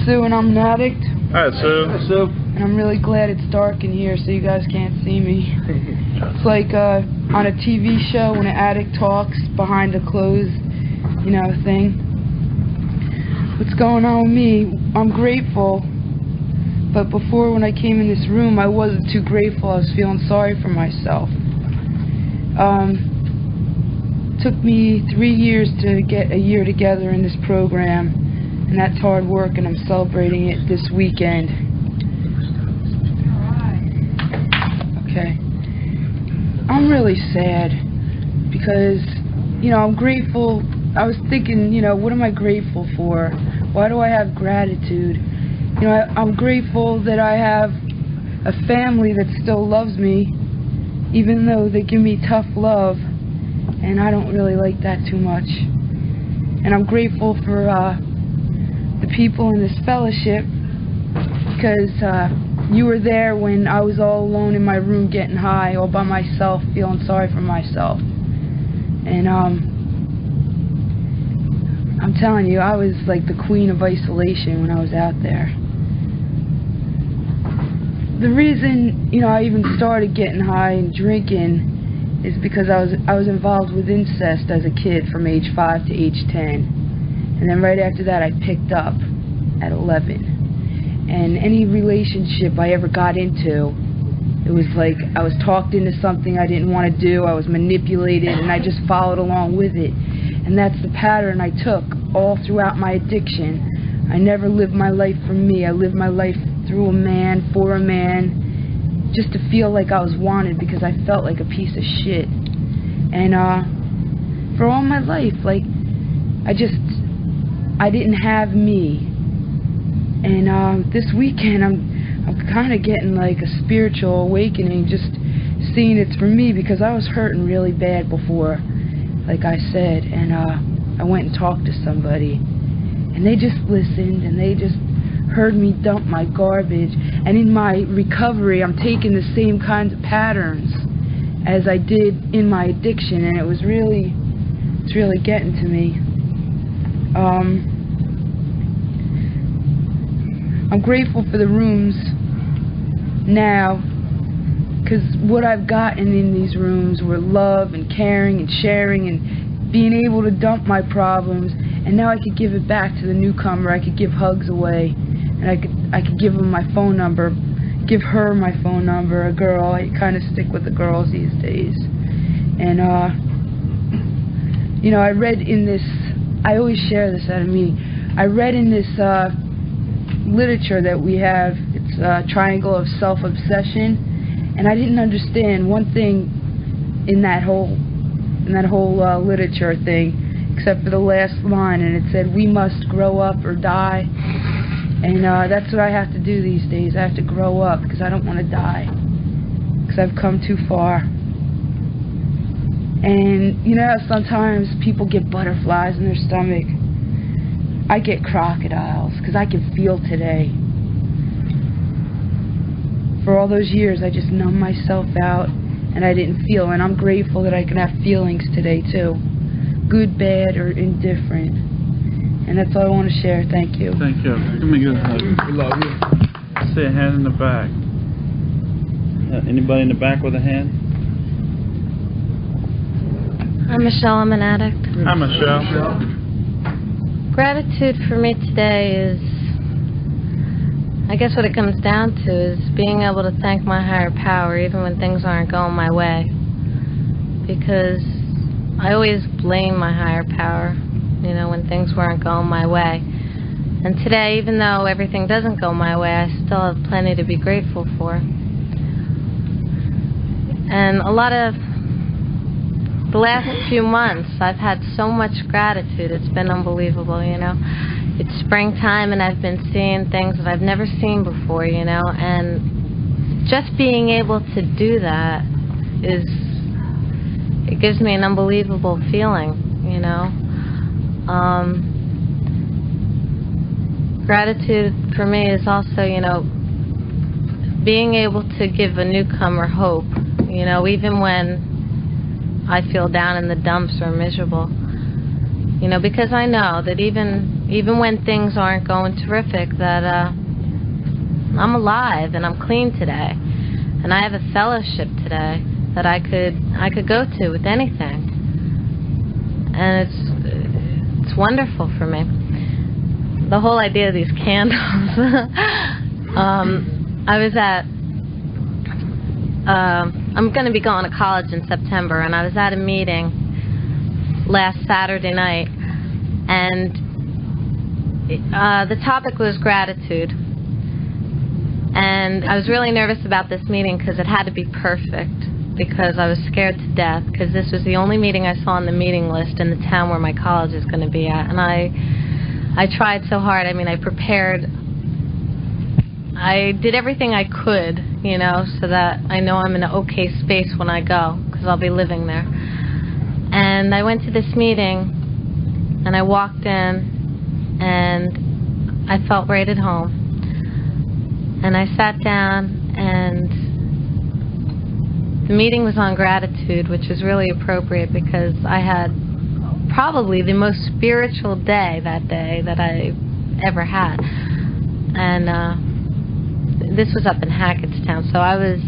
Sue, and I'm an addict. All right, Sue. Hi, Sue. And I'm really glad it's dark in here so you guys can't see me. It's like on a TV show when an addict talks behind a closed, you know, thing. What's going on with me? I'm grateful. But before, when I came in this room, I wasn't too grateful. I was feeling sorry for myself. took me 3 years to get a year together in this program, and that's hard work, and I'm celebrating it this weekend. Okay. I'm really sad because, I'm grateful. I was thinking, what am I grateful for? Why do I have gratitude? I'm grateful that I have a family that still loves me, even though they give me tough love, and I don't really like that too much. And I'm grateful for the people in this fellowship, because you were there when I was all alone in my room getting high, all by myself, feeling sorry for myself. And I'm telling you, I was like the queen of isolation when I was out there. The reason, I even started getting high and drinking is because I was involved with incest as a kid from age 5 to age 10. And then right after that I picked up at 11. And any relationship I ever got into, it was like I was talked into something I didn't want to do, I was manipulated, and I just followed along with it. And that's the pattern I took all throughout my addiction. I never lived my life for me. I lived my life through a man, for a man, just to feel like I was wanted, because I felt like a piece of shit. And for all my life, like, I didn't have me. And this weekend I'm kind of getting like a spiritual awakening, just seeing it's for me, because I was hurting really bad before, like I said. And I went and talked to somebody, and they just listened, and they just heard me dump my garbage. And in my recovery, I'm taking the same kinds of patterns as I did in my addiction, and it's really getting to me. I'm grateful for the rooms now, because what I've gotten in these rooms were love and caring and sharing and being able to dump my problems, and now I could give it back to the newcomer. I could give hugs away, and I could give them my phone number, give her my phone number, a girl. I kind of stick with the girls these days. And I read in this, I always share this at a meeting, I read in this literature that we have, it's a triangle of self-obsession, and I didn't understand one thing in that whole literature thing, except for the last line, and it said, we must grow up or die. And that's what I have to do these days. I have to grow up, because I don't want to die, because I've come too far. And sometimes people get butterflies in their stomach. I get crocodiles, because I can feel today. For all those years, I just numbed myself out, and I didn't feel. And I'm grateful that I can have feelings today, too. Good, bad, or indifferent. And that's all I want to share. Thank you. Thank you. Give me a good hug. We love you. See a hand in the back. Anybody in the back with a hand? I'm Michelle. I'm an addict. Hi, Michelle. Gratitude for me today is, I guess what it comes down to is being able to thank my higher power even when things aren't going my way. Because I always blame my higher power, when things weren't going my way. And today, even though everything doesn't go my way, I still have plenty to be grateful for. And a lot of the last few months, I've had so much gratitude. It's been unbelievable, It's springtime, and I've been seeing things that I've never seen before, And just being able to do that it gives me an unbelievable feeling, Gratitude for me is also, being able to give a newcomer hope, even when I feel down in the dumps or miserable, because I know that even when things aren't going terrific, that I'm alive and I'm clean today, and I have a fellowship today that I could go to with anything, and it's wonderful for me. The whole idea of these candles. I'm going to be going to college in September, and I was at a meeting last Saturday night, and the topic was gratitude. And I was really nervous about this meeting because it had to be perfect, because I was scared to death, because this was the only meeting I saw on the meeting list in the town where my college is going to be at. And I tried so hard. I mean, I prepared. I did everything I could, you know, so that I know I'm in an okay space when I go, because I'll be living there. And I went to this meeting, and I walked in, and I felt right at home. And I sat down, and the meeting was on gratitude, which is really appropriate because I had probably the most spiritual day that I ever had. And this was up in Hackettstown, so I was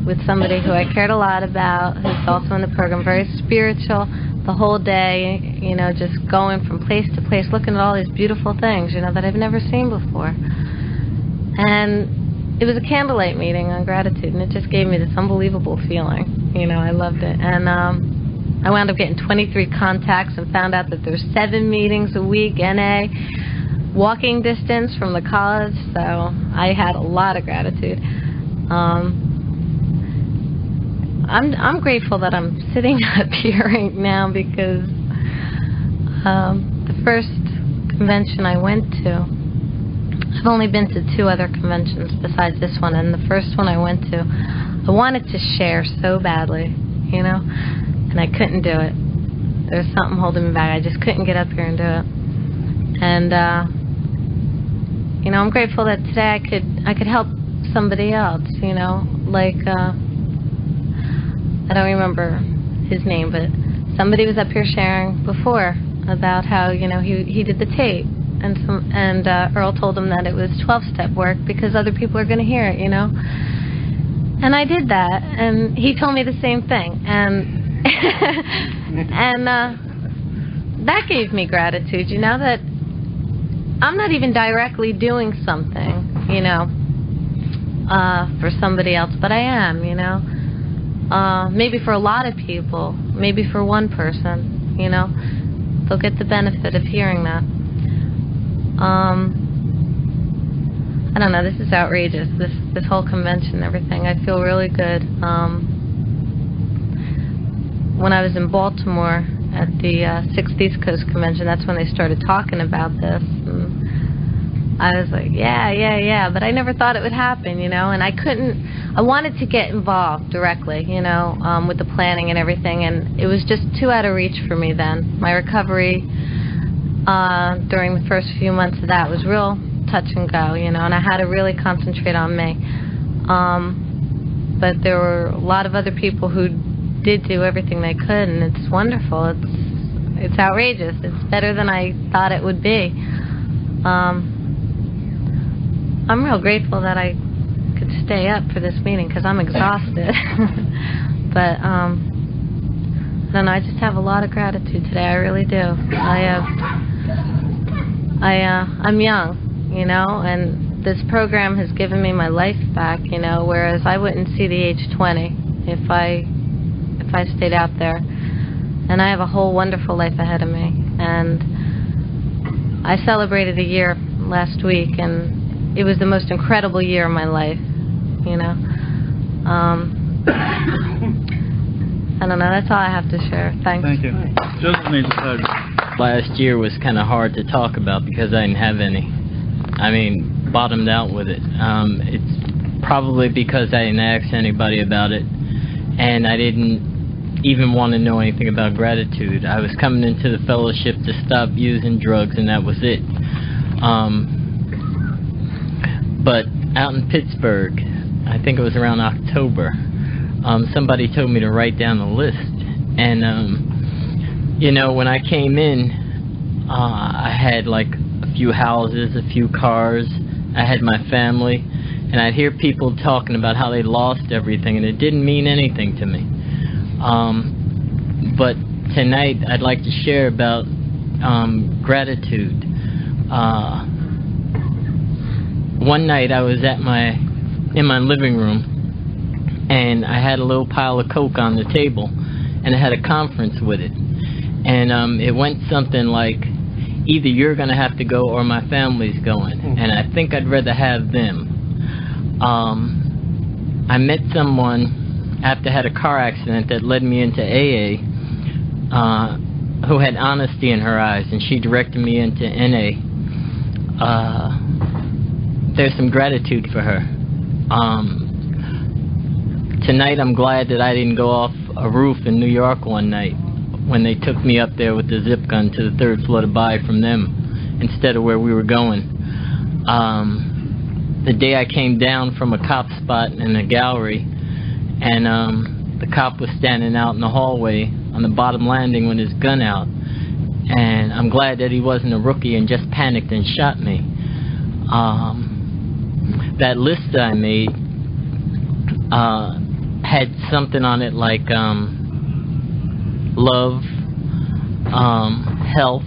with somebody who I cared a lot about, who's also in the program, very spiritual, the whole day, you know, just going from place to place, looking at all these beautiful things, you know, that I've never seen before. And it was a candlelight meeting on gratitude, and it just gave me this unbelievable feeling. You know, I loved it. And I wound up getting 23 contacts and found out that there's 7 meetings a week, NA, walking distance from the college, so I had a lot of gratitude. I'm grateful that I'm sitting up here right now, because the first convention I went to, I've only been to 2 other conventions besides this one, and the first one I went to, I wanted to share so badly, you know, and I couldn't do it. There was something holding me back. I just couldn't get up here and do it. And you know, I'm grateful that today I could help somebody else, you know, like I don't remember his name, but somebody was up here sharing before about how, you know, he did the tape. And Earl told him that it was 12-step work because other people are going to hear it, you know. And I did that, and he told me the same thing, and and that gave me gratitude, you know, that I'm not even directly doing something, you know, for somebody else, but I am, you know. Maybe for a lot of people, maybe for one person, you know, they'll get the benefit of hearing that. I don't know, this is outrageous, this whole convention and everything. I feel really good. When I was in Baltimore at the 6th East Coast Convention, that's when they started talking about this. And I was like, yeah, but I never thought it would happen, you know, and I wanted to get involved directly, you know, with the planning and everything, and it was just too out of reach for me then. My recovery during the first few months of that was real touch and go, you know, and I had to really concentrate on me. But there were a lot of other people who did do everything they could, and it's wonderful. It's outrageous. It's better than I thought it would be. I'm real grateful that I could stay up for this meeting because I'm exhausted. But I don't know, I just have a lot of gratitude today. I really do. I'm young, you know, and this program has given me my life back, you know, whereas I wouldn't see the age 20 if I stayed out there. And I have a whole wonderful life ahead of me. And I celebrated a year last week, and it was the most incredible year of my life, you know. I don't know, that's all I have to share. Thanks. Thank you. Joseph needs a hug. Last year was kind of hard to talk about because I didn't have any. I mean, bottomed out with it. It's probably because I didn't ask anybody about it, and I didn't even want to know anything about gratitude. I was coming into the fellowship to stop using drugs, and that was it. But out in Pittsburgh, I think it was around October, somebody told me to write down the list. And, you know, when I came in, I had like a few houses, a few cars, I had my family, and I'd hear people talking about how they lost everything, and it didn't mean anything to me. But tonight I'd like to share about gratitude. One night I was in my living room, and I had a little pile of Coke on the table, and it had a conference with it. And it went something like, either you're going to have to go or my family's going. And I think I'd rather have them. I met someone after I had a car accident that led me into AA, who had honesty in her eyes, and she directed me into NA. There's some gratitude for her. Tonight I'm glad that I didn't go off a roof in New York one night when they took me up there with the zip gun to the 3rd floor to buy from them instead of where we were going. The day I came down from a cop spot in a gallery, and the cop was standing out in the hallway on the bottom landing with his gun out, and I'm glad that he wasn't a rookie and just panicked and shot me. That list that I made had something on it like love, health,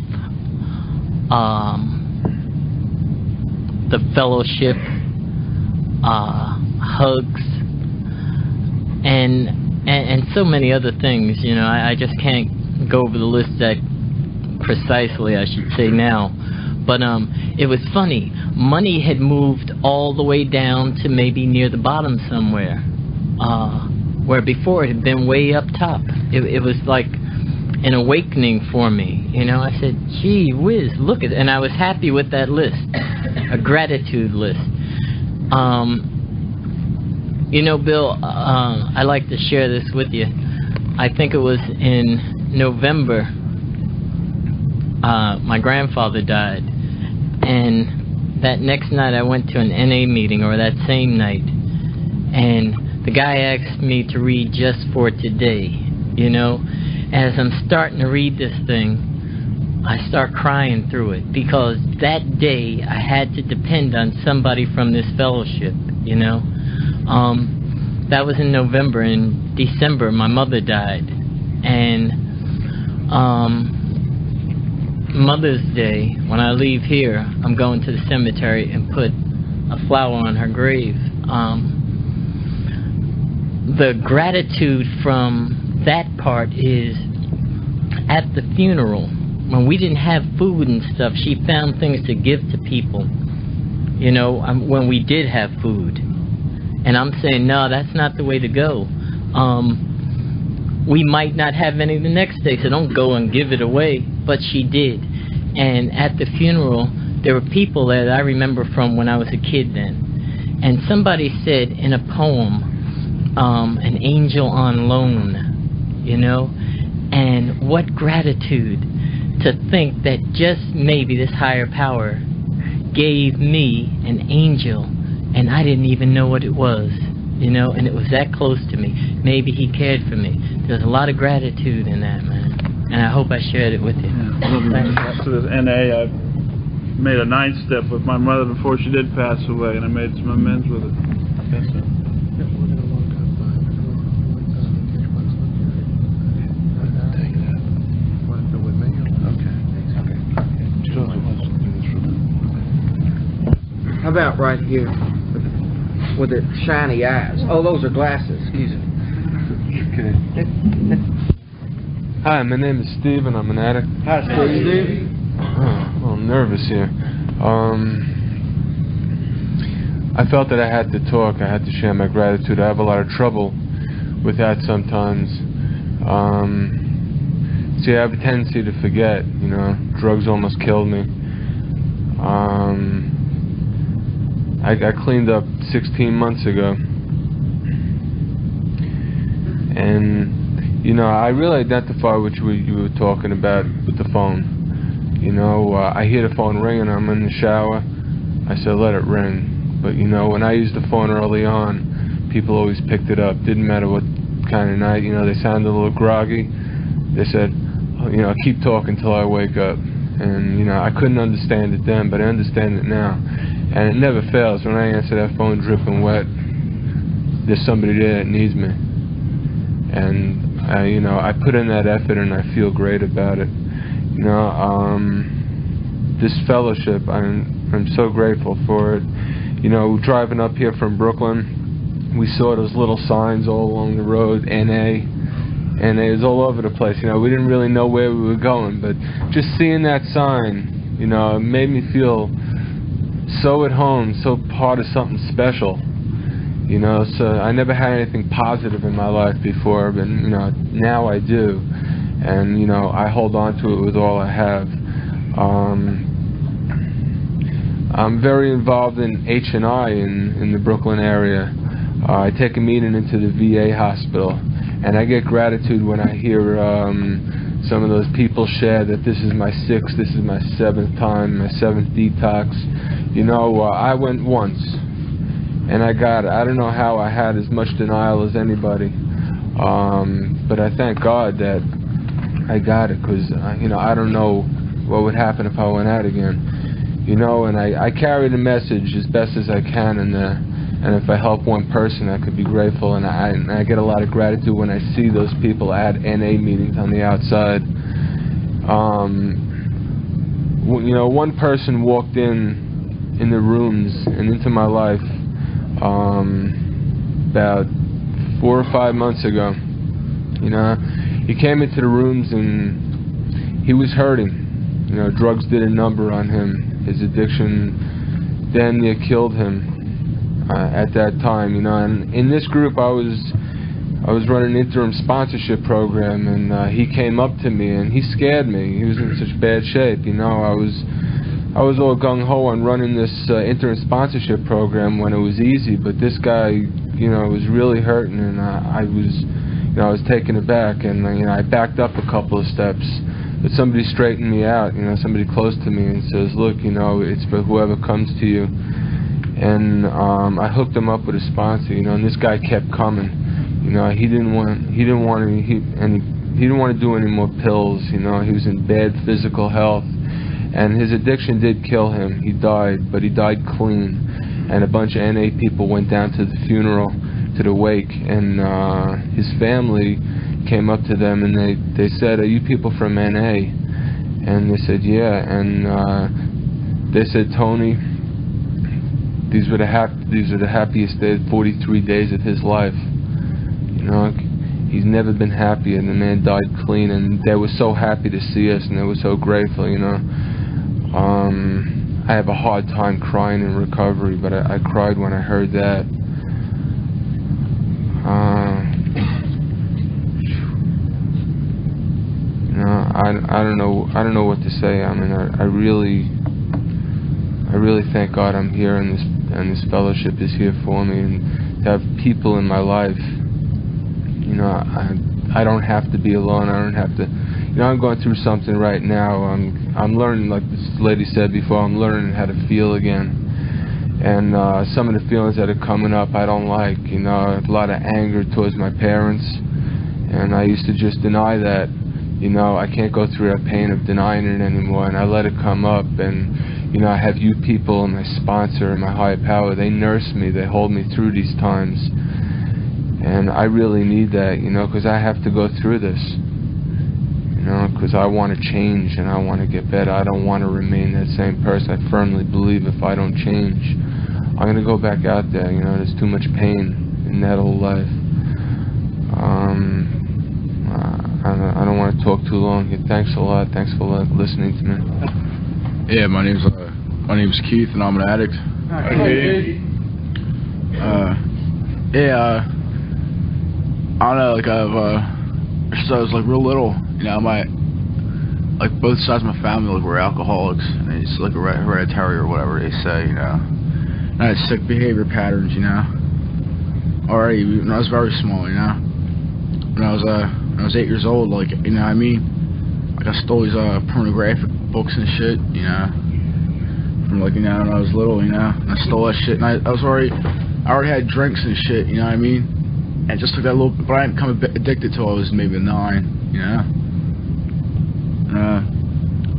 the fellowship, hugs, and so many other things. You know, I just can't go over the list that precisely, I should say now. But it was funny. Money had moved all the way down to maybe near the bottom somewhere, where before it had been way up top. It was like an awakening for me. You know, I said, gee whiz, look at it. And I was happy with that list, a gratitude list. You know, Bill, I like to share this with you. I think it was in November, my grandfather died. And that next night I went to an NA meeting, or that same night, and the guy asked me to read Just for Today. You know, as I'm starting to read this thing, I start crying through it, because that day I had to depend on somebody from this fellowship, you know. That was in November. In December my mother died, and Mother's Day, when I leave here, I'm going to the cemetery and put a flower on her grave. The gratitude from that part is, at the funeral, when we didn't have food and stuff, she found things to give to people, you know, when we did have food. And I'm saying, no, that's not the way to go. We might not have any the next day, so don't go and give it away. But she did. And at the funeral, there were people there that I remember from when I was a kid then. And somebody said in a poem, an angel on loan, you know. And what gratitude to think that just maybe this higher power gave me an angel, and I didn't even know what it was, you know, and it was that close to me. Maybe he cared for me. There's a lot of gratitude in that, man. And I hope I shared it with you. To this NA, I made a 9th step with my mother before she did pass away, and I made some amends with it. That's it. How about right here with the shiny eyes? Oh, those are glasses. Excuse me. Okay. Hi, my name is Steve, and I'm an addict. Hi, Steve. Oh, I'm nervous here. I felt that I had to talk. I had to share my gratitude. I have a lot of trouble with that sometimes. See, I have a tendency to forget. You know, drugs almost killed me. I got cleaned up 16 months ago, and you know, I really identify with what you were talking about with the phone. You know, I hear the phone ringing, I'm in the shower, I said let it ring. But you know, when I used the phone early on, people always picked it up. Didn't matter what kind of night, you know, they sounded a little groggy. They said, oh, you know, keep talking till I wake up. And you know, I couldn't understand it then, but I understand it now. And it never fails. When I answer that phone dripping wet, there's somebody there that needs me. And you know, I put in that effort, and I feel great about it. You know, this fellowship, I'm so grateful for it. You know, driving up here from Brooklyn, we saw those little signs all along the road, NA, and it was all over the place. You know, we didn't really know where we were going, but just seeing that sign, you know, it made me feel so at home, so part of something special. You know, so I never had anything positive in my life before, but you know, now I do, and you know, I hold on to it with all I have. I'm very involved in H&I in the Brooklyn area. I take a meeting into the VA hospital, and I get gratitude when I hear some of those people share that this is my 6th, this is my 7th time, my 7th detox. You know, I went once, and I got it. I don't know how I had as much denial as anybody, but I thank God that I got it, because you know, I don't know what would happen if I went out again. You know, and I carry the message as best as I can, and if I help one person, I could be grateful, and I get a lot of gratitude when I see those people at NA meetings on the outside. You know, one person walked in the rooms and into my life about 4 or 5 months ago. You know, he came into the rooms and he was hurting. You know, drugs did a number on him. His addiction damn near killed him at that time. You know, and in this group I was running an interim sponsorship program, and he came up to me and he scared me. He was in such bad shape. You know, I was all gung-ho on running this interim sponsorship program when it was easy, but this guy, you know, was really hurting, and I was taken aback, and you know, I backed up a couple of steps. But somebody straightened me out, you know, somebody close to me, and says, look, you know, it's for whoever comes to you. And I hooked him up with a sponsor, you know, and this guy kept coming. You know, he didn't want to do any more pills. You know, he was in bad physical health, and his addiction did kill him. He died, but he died clean. And a bunch of NA people went down to the funeral, to the wake, and his family came up to them and they said, are you people from NA? And they said, yeah. And they said, Tony, these were the happiest 43 days of his life. You know, he's never been happier, and the man died clean, and they were so happy to see us, and they were so grateful. You know, I have a hard time crying in recovery, but I cried when I heard that. You know, I don't know what to say. I mean, I really thank God I'm here, and this fellowship is here for me, and to have people in my life. You know, I don't have to be alone. I don't have to. You know, I'm going through something right now. I'm learning, like this lady said before, I'm learning how to feel again. And some of the feelings that are coming up, I don't like. You know, a lot of anger towards my parents, and I used to just deny that. You know, I can't go through that pain of denying it anymore, and I let it come up. And you know, I have you people and my sponsor and my higher power. They nurse me. They hold me through these times, and I really need that. You know, because I have to go through this. You know, because I want to change and I want to get better. I don't want to remain that same person. I firmly believe if I don't change, I'm going to go back out there. You know, there's too much pain in that old life. I don't want to talk too long. Thanks a lot. Thanks for listening to me. Yeah, my name's Keith, and I'm an addict. Hey. I don't know, like since I was like real little, you know, like both sides of my family were alcoholics, and it's like hereditary or whatever they say, you know. And I had sick behavior patterns, you know. Already when I was very small, you know. When I was 8 years old, like, you know what I mean? Like I stole these pornographic books and shit, you know, from like, you know, when I was little, you know. And I stole that shit, and I already had drinks and shit, you know what I mean? And just took that little, but I didn't become addicted till I was maybe 9, you know.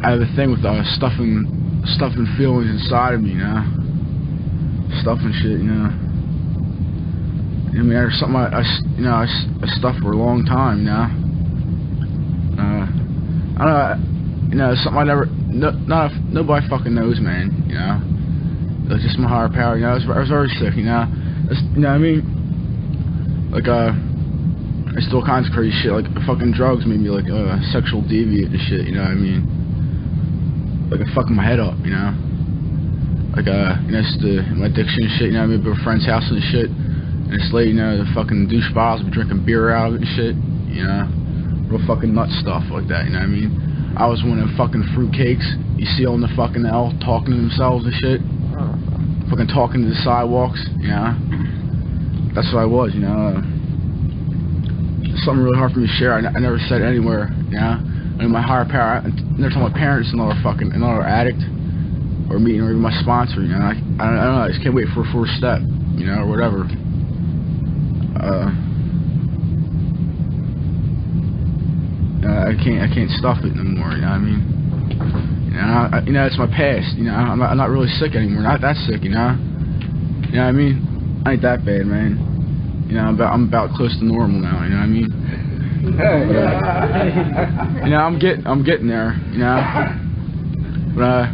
I have a thing with stuffing feelings inside of me, you know. Stuffing shit, you know. I mean, there's something I stuffed for a long time, you know. I don't know, you know, something I never, nobody fucking knows, man, you know. It's just my higher power, you know. I was very sick, you know. You know what I mean? Like, I still all kinds of crazy shit. Like fucking drugs made me like a sexual deviant and shit. You know what I mean? Like it fucking my head up. You know? Like you know, just my addiction and shit. You know what I mean? Go to a friend's house and shit. And it's late, you know, the fucking douche bottles be drinking beer out of it and shit. You know? Real fucking nut stuff like that. You know what I mean? I was one of them fucking fruitcakes you see on the fucking L talking to themselves and shit. Fucking talking to the sidewalks, you know? That's what I was, you know? It's something really hard for me to share. I never said it anywhere, you know? And my higher power, I never told my parents another addict or meeting or even my sponsor, you know? I don't know, I just can't wait for a first step, you know, or whatever. I can't stuff it no more, you know what I mean? You know, it's my past, you know, I'm not really sick anymore, not that sick, you know? You know what I mean? I ain't that bad, man. You know, I'm about close to normal now, you know what I mean? You know, I'm getting there, you know? But,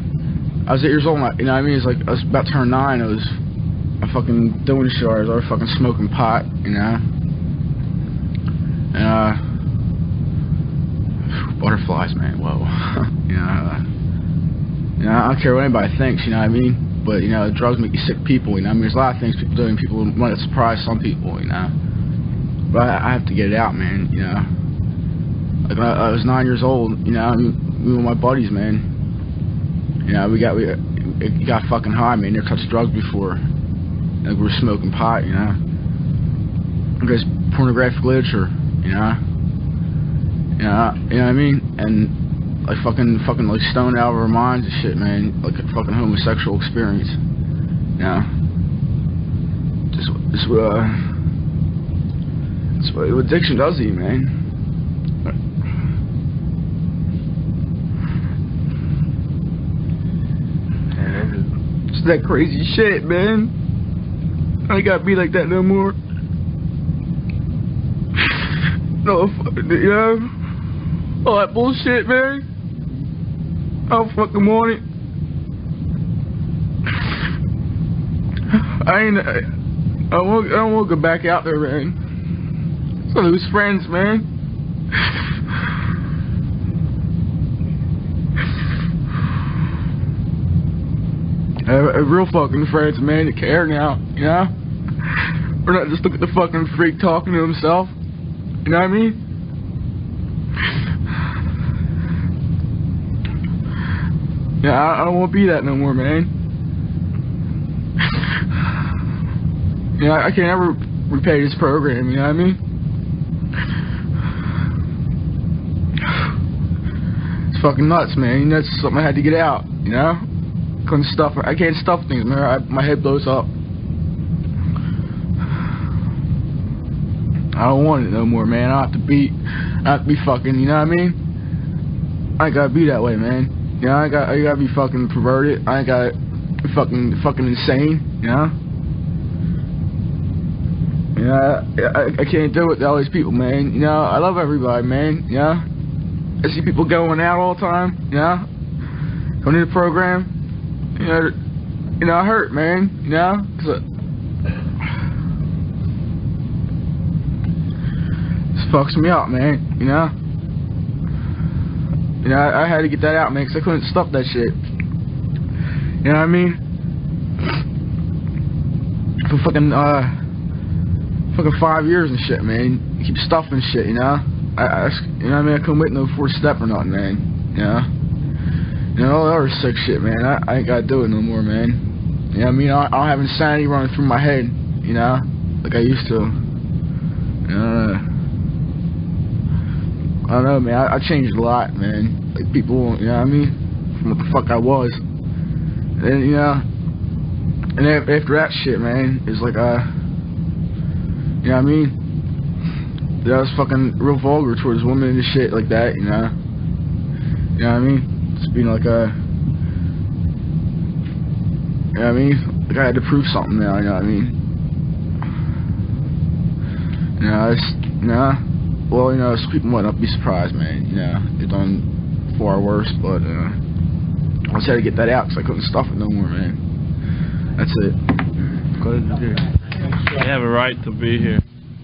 I was 8 years old, you know what I mean? It's like, I was about to turn 9, I fucking doing shit, I was already fucking smoking pot, you know? And, butterflies, man, whoa. You know, I don't care what anybody thinks, you know what I mean? But, you know, drugs make you sick people, you know what I mean? There's a lot of things people do, and people might surprise some people, you know? But I have to get it out, man, you know? Like, when I was 9 years old, you know, me and my buddies, man, you know, we got fucking high, man, never touched drugs before. Like, we were smoking pot, you know? Because pornographic literature, you know? You know what I mean? And like fucking like stoned out of our minds and shit, man. Like a fucking homosexual experience. You know? It's what addiction does to you, man. It's that crazy shit, man. I ain't gotta be like that no more. No, you know? All that bullshit, man. I don't fucking want it. I don't want to go back out there, man. So I lose friends, man. I have real fucking friends, man, that care now, you know? We're not just looking at the fucking freak talking to himself. You know what I mean? Yeah, I don't want to be that no more, man. You know, I can't ever repay this program, you know what I mean? It's fucking nuts, man. You know, it's something I had to get out, you know? I can't stuff things, man. My head blows up. I don't want it no more, man. I have to be fucking, you know what I mean? I ain't gotta be that way, man. You know, I gotta be fucking perverted. I ain't gotta be fucking insane, you know? You know, I can't do it to all these people, man. You know, I love everybody, man, you know? I see people going out all the time, you know? Going to the program, you know, I hurt, man, you know? 'Cause fucks me up, man, you know? You know, I had to get that out, man, because I couldn't stuff that shit. You know what I mean? For fucking 5 years and shit, man. You keep stuffing shit, you know? You know what I mean? I couldn't wait no fourth step or nothing, man. You know? You know, all the other sick shit, man. I ain't gotta do it no more, man. You know what I mean? I don't have insanity running through my head, you know? Like I used to. You know? I don't know, man. I changed a lot, man. Like people, you know what I mean? From what the fuck I was. And you know, and after that shit, man, it's like you know what I mean? I was fucking real vulgar towards women and shit like that, you know? You know what I mean? Just being like you know what I mean? Like I had to prove something now, you know what I mean? You know, well, you know, some people might not be surprised, man. You know, they've done far worse, but I just had to get that out because I couldn't stuff it no more, man. That's it. You have a right to be here.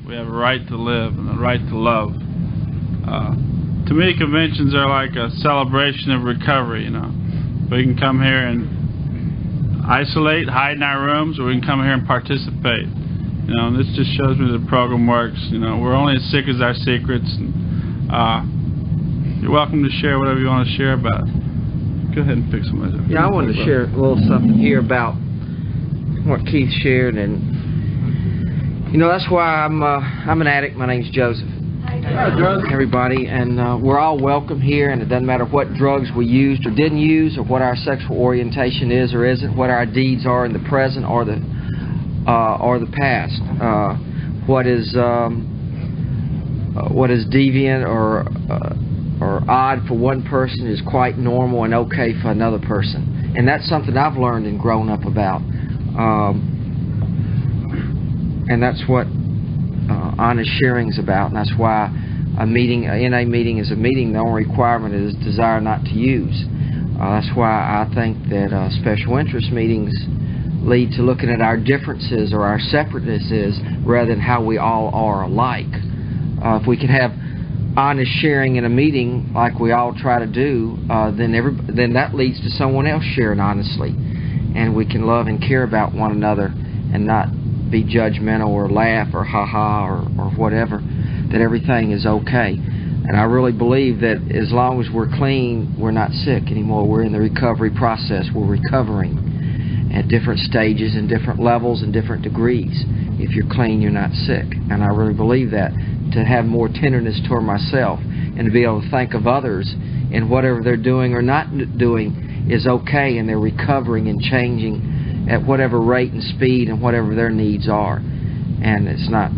We have a right to live and a right to love. To me, conventions are like a celebration of recovery, you know. We can come here and isolate, hide in our rooms, or we can come here and participate. You know, and this just shows me the program works. You know, we're only as sick as our secrets. And, you're welcome to share whatever you want to share about it. Go ahead and pick somebody up. Yeah, I wanted to share a little something here about what Keith shared, and you know that's why I'm an addict. My name's Joseph. Hi, everybody, and we're all welcome here, and it doesn't matter what drugs we used or didn't use, or what our sexual orientation is or isn't, what our deeds are in the present or the past, what is deviant or odd for one person is quite normal and okay for another person. And that's something I've learned and grown up about. And that's what honest sharing is about. And that's why a NA meeting is a meeting. The only requirement is desire not to use. That's why I think that special interest meetings lead to looking at our differences or our separatenesses rather than how we all are alike. If we can have honest sharing in a meeting like we all try to do, then that leads to someone else sharing honestly, and we can love and care about one another and not be judgmental or laugh or ha-ha or whatever, that everything is okay. And I really believe that as long as we're clean, we're not sick anymore. We're in the recovery process. We're recovering at different stages and different levels and different degrees. If you're clean, you're not sick. And I really believe that. To have more tenderness toward myself and to be able to think of others and whatever they're doing or not doing is okay, and they're recovering and changing at whatever rate and speed and whatever their needs are. And it's not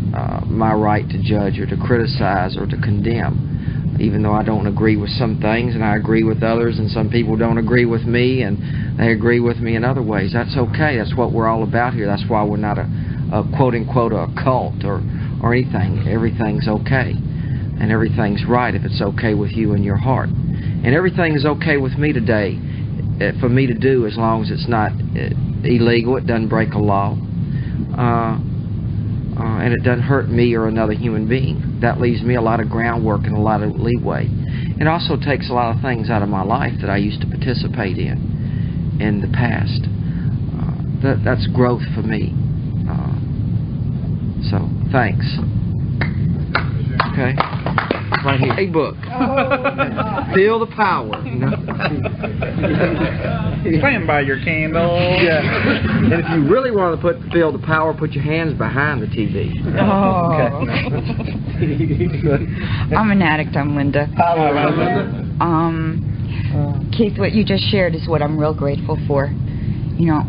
my right to judge or to criticize or to condemn, even though I don't agree with some things and I agree with others, and some people don't agree with me and they agree with me in other ways. That's okay. That's what we're all about here. That's why we're not a quote-unquote a cult or anything. Everything's okay, and everything's right if it's okay with you in your heart. And everything is okay with me today for me to do, as long as it's not illegal, it doesn't break a law, and it doesn't hurt me or another human being. That leaves me a lot of groundwork and a lot of leeway. It also takes a lot of things out of my life that I used to participate in the past. That's growth for me. So, thanks. Okay? Right here. A book. Feel the power, you know? Stand by your candle. Yeah. And if you really want to feel the power, put your hands behind the TV. Oh. Okay. I'm an addict. I'm Linda. Hello, Linda. Keith, what you just shared is what I'm real grateful for. You know,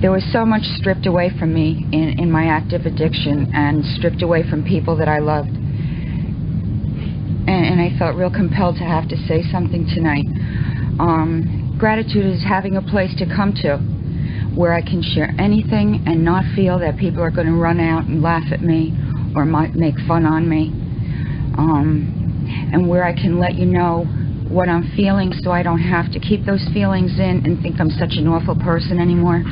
there was so much stripped away from me in my active addiction, and stripped away from people that I loved. And I felt real compelled to have to say something tonight. Gratitude is having a place to come to where I can share anything and not feel that people are going to run out and laugh at me or might make fun on me. And where I can let you know what I'm feeling so I don't have to keep those feelings in and think I'm such an awful person anymore.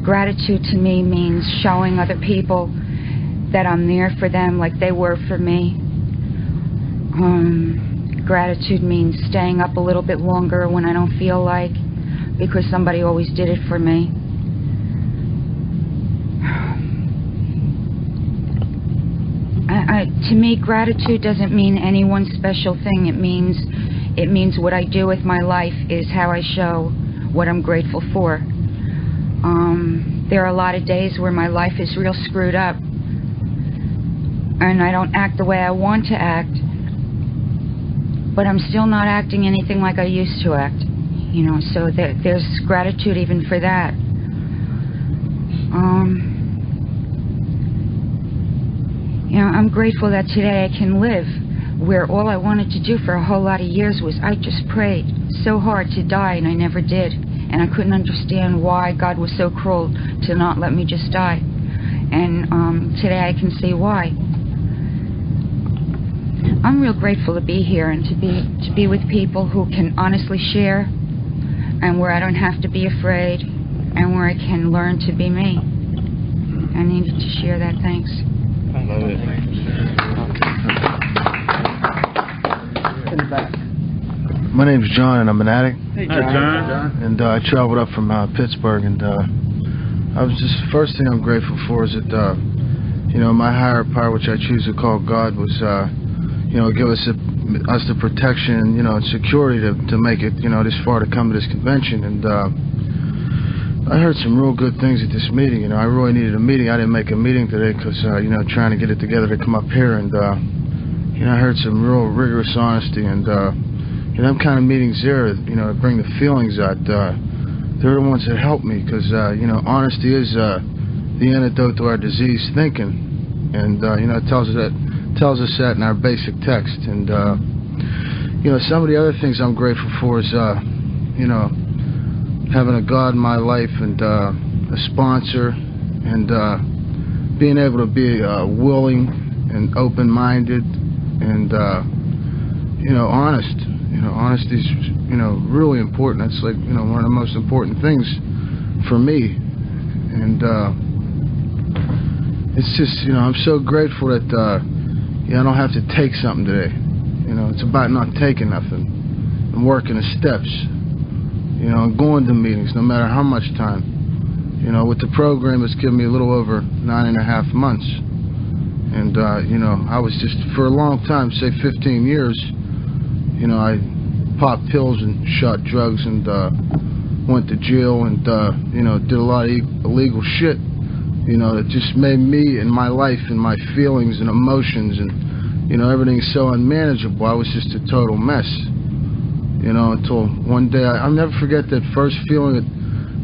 Gratitude to me means showing other people that I'm there for them like they were for me. Gratitude means staying up a little bit longer when I don't feel like, because somebody always did it for me. To me, gratitude doesn't mean any one special thing. It means what I do with my life is how I show what I'm grateful for. There are a lot of days where my life is real screwed up, and I don't act the way I want to act, but I'm still not acting anything like I used to act, you know, so there's gratitude even for that. You know, I'm grateful that today I can live where all I wanted to do for a whole lot of years was I just prayed so hard to die, and I never did. And I couldn't understand why God was so cruel to not let me just die. And today I can see why. I'm real grateful to be here and to be with people who can honestly share, and where I don't have to be afraid, and where I can learn to be me. I needed to share that. Thanks. My name's John, and I'm an addict. Hey, John. And I traveled up from Pittsburgh, and I was just, first thing I'm grateful for is that, my higher power, which I choose to call God, was, give us the protection, and security to make it, this far to come to this convention. And I heard some real good things at this meeting. I really needed a meeting. I didn't make a meeting today because, trying to get it together to come up here. And, I heard some real rigorous honesty. And, them kind of meetings there, bring the feelings out. They're the ones that help me because, honesty is the antidote to our diseased thinking. And, it tells us that in our basic text. And, some of the other things I'm grateful for is, having a God in my life and a sponsor and being able to be willing and open-minded and, honest. Honesty is, really important. That's like, one of the most important things for me. And it's just, I'm so grateful that, I don't have to take something today. It's about not taking nothing and working the steps, and going to meetings no matter how much time. With the program, it's given me a little over 9.5 months. And, I was just, for a long time, say 15 years, I popped pills and shot drugs and went to jail and, did a lot of illegal shit, that just made me and my life and my feelings and emotions and, everything so unmanageable. I was just a total mess, until one day, I'll never forget that first feeling at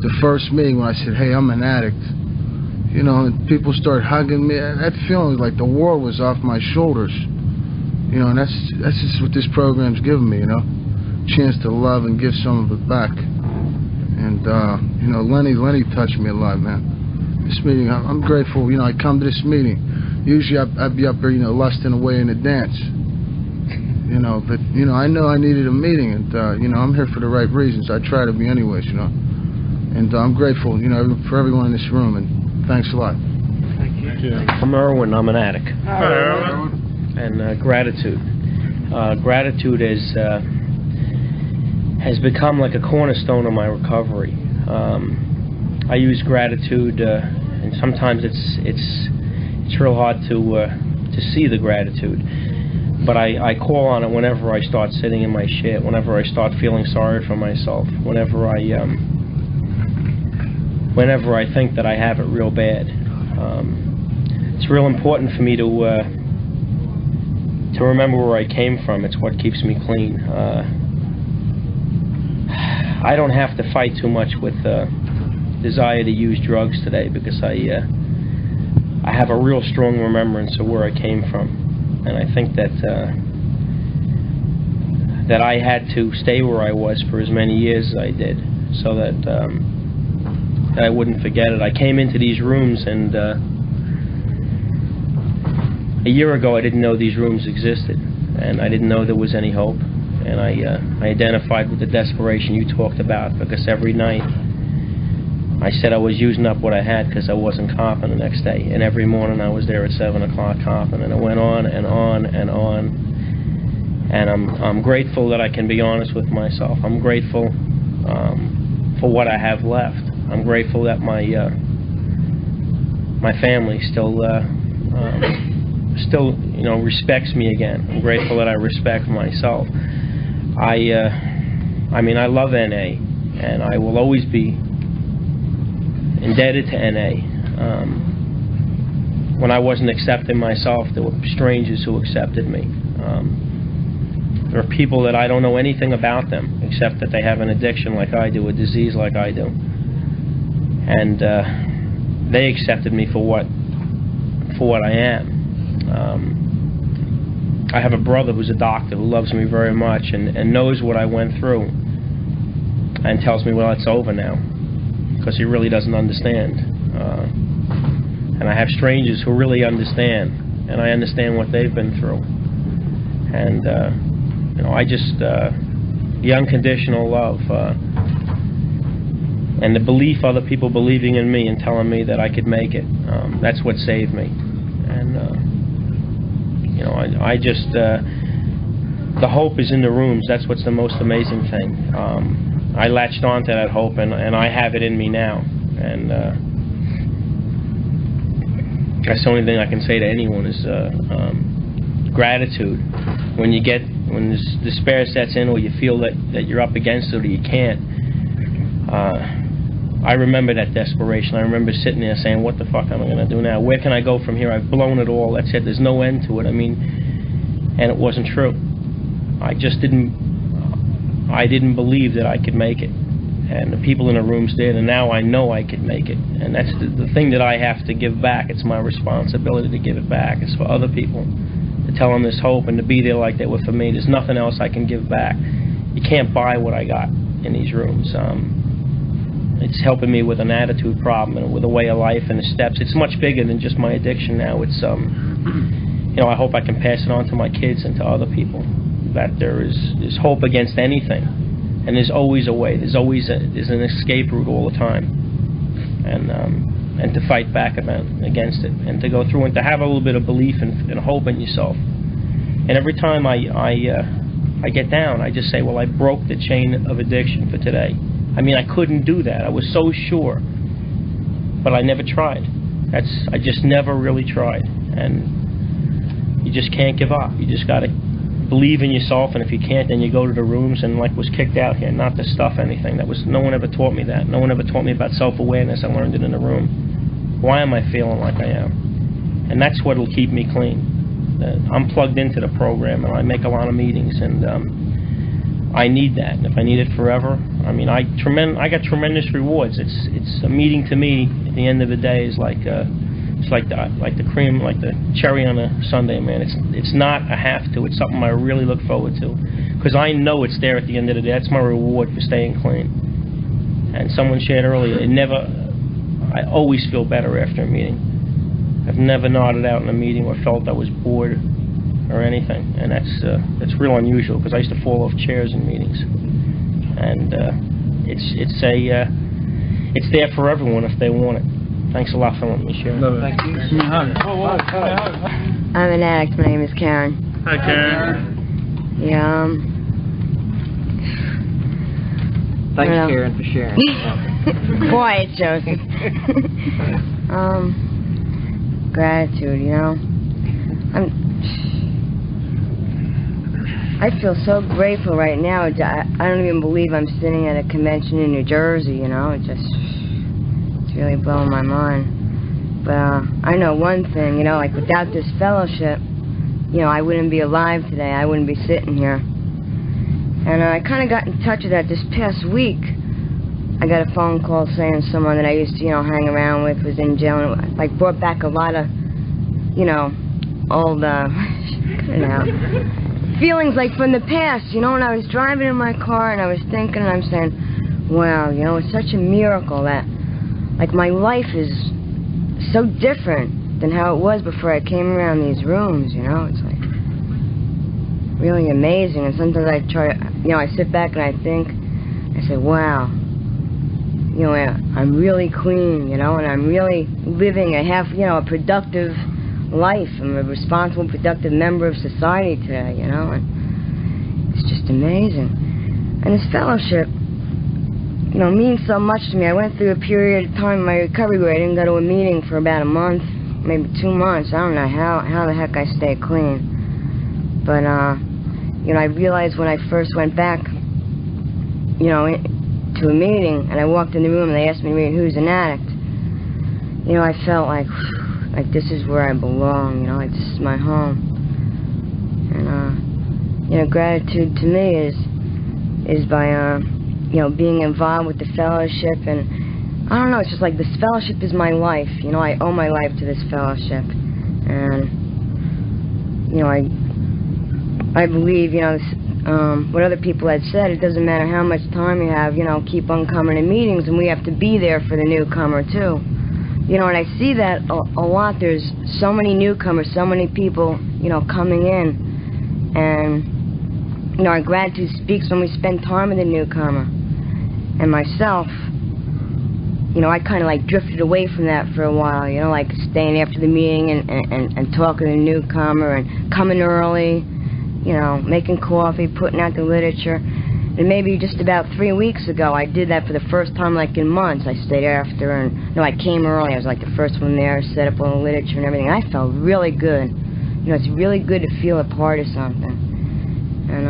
the first meeting when I said, hey, I'm an addict, and people started hugging me. That feeling was like the world was off my shoulders. And that's just what this program's given me, chance to love and give some of it back. And, Lenny touched me a lot, man. This meeting, I'm grateful, I come to this meeting. Usually I'd be up there, lusting away in a dance. But, I know I needed a meeting, and, I'm here for the right reasons. I try to be anyways, And I'm grateful, for everyone in this room, and thanks a lot. Thank you. I'm Erwin, I'm an addict. Hi, Erwin. And gratitude. Gratitude has become like a cornerstone of my recovery. I use gratitude, and sometimes it's real hard to see the gratitude. But I call on it whenever I start sitting in my shit, whenever I start feeling sorry for myself, whenever I think that I have it real bad. It's real important for me to remember where I came from. It's what keeps me clean. I don't have to fight too much with desire to use drugs today because I have a real strong remembrance of where I came from, and I think that I had to stay where I was for as many years as I did, so that I wouldn't forget it. I came into these rooms, and a year ago I didn't know these rooms existed, and I didn't know there was any hope. And I identified with the desperation you talked about, because every night I said I was using up what I had because I wasn't copping the next day. And every morning I was there at 7 o'clock copping, and it went on and on and on. And I'm grateful that I can be honest with myself. I'm grateful for what I have left. I'm grateful that my family still respects me again. I'm grateful that I respect myself. I mean, I love NA, and I will always be indebted to NA. When I wasn't accepting myself, there were strangers who accepted me. There are people that I don't know anything about them, except that they have an addiction like I do, a disease like I do. And they accepted me for what I am. I have a brother who's a doctor who loves me very much and knows what I went through and tells me, well, it's over now, because he really doesn't understand. And I have strangers who really understand, and I understand what they've been through. And, I just, the unconditional love, and the belief, other people believing in me and telling me that I could make it. That's what saved me. And, I just, the hope is in the rooms. That's what's the most amazing thing. I latched on to that hope, and I have it in me now. And that's the only thing I can say to anyone is gratitude. When this despair sets in, or you feel that you're up against it or you can't, I remember that desperation. I remember sitting there saying, what the fuck am I going to do now? Where can I go from here? I've blown it all. That's it. There's no end to it. I mean, and it wasn't true. I didn't believe that I could make it. And the people in the rooms did, and now I know I could make it. And that's the thing that I have to give back. It's my responsibility to give it back. It's for other people, to tell them this hope and to be there like they were for me. There's nothing else I can give back. You can't buy what I got in these rooms. It's helping me with an attitude problem and with a way of life and the steps. It's much bigger than just my addiction now. It's, I hope I can pass it on to my kids and to other people, that there's hope against anything. And there's always a way. There's an escape route all the time. And to fight back against it. And to go through and to have a little bit of belief and hope in yourself. And every time I get down, I just say, well, I broke the chain of addiction for today. I mean, I couldn't do that. I was so sure, but I never tried. I just never really tried. And you just can't give up. You just got to believe in yourself, and if you can't, then you go to the rooms and was kicked out here, not to stuff anything. No one ever taught me that. No one ever taught me about self-awareness. I learned it in the room. Why am I feeling like I am? And that's what'll keep me clean. I'm plugged into the program, and I make a lot of meetings, and I need that. And if I need it forever, I mean, I got tremendous rewards. It's a meeting to me at the end of the day is like the cream, like the cherry on a sundae, man. It's not a have to. It's something I really look forward to, because I know it's there at the end of the day. That's my reward for staying clean. And someone shared earlier, I always feel better after a meeting. I've never nodded out in a meeting or felt I was bored or anything, and that's real unusual, because I used to fall off chairs in meetings. And it's there for everyone if they want it. Thanks a lot for letting me share. Thank you. I'm an addict. My name is Karen. Hi, Karen. Yeah. Thanks, Karen, for sharing. Quiet, Joseph. Gratitude. I feel so grateful right now. I don't even believe I'm sitting at a convention in New Jersey. It's really blowing my mind. But I know one thing, like without this fellowship, I wouldn't be alive today. I wouldn't be sitting here. And I kind of got in touch with that this past week. I got a phone call saying someone that I used to, hang around with was in jail, and brought back a lot of, old, feelings from the past, when I was driving in my car and I was thinking, and I'm saying, wow, it's such a miracle that, my life is so different than how it was before I came around these rooms, it's really amazing. And sometimes I try to, I sit back and I think, I say, wow, I'm really clean, and I'm really living a productive life. I'm a responsible, productive member of society today, and it's just amazing. And this fellowship, means so much to me. I went through a period of time in my recovery where I didn't go to a meeting for about a month, maybe 2 months. I don't know how the heck I stayed clean. But, I realized when I first went back, to a meeting, and I walked in the room and they asked me to read who's an addict. I felt like this is where I belong, this is my home. And, gratitude to me is by, being involved with the fellowship. And I don't know, it's just this fellowship is my life. I owe my life to this fellowship. And, I believe, what other people had said, it doesn't matter how much time you have, keep on coming to meetings, and we have to be there for the newcomer, too. And I see that a lot. There's so many newcomers, so many people, coming in. And, our gratitude speaks when we spend time with the newcomer. And myself, you know, I kind of like drifted away from that for a while, you know, like staying after the meeting and talking to the newcomer and coming early, you know, making coffee, putting out the literature. And maybe just about 3 weeks ago, I did that for the first time, like in months. I stayed after, and I came early. I was like the first one there, set up all the literature and everything. I felt really good. You know, it's really good to feel a part of something. And,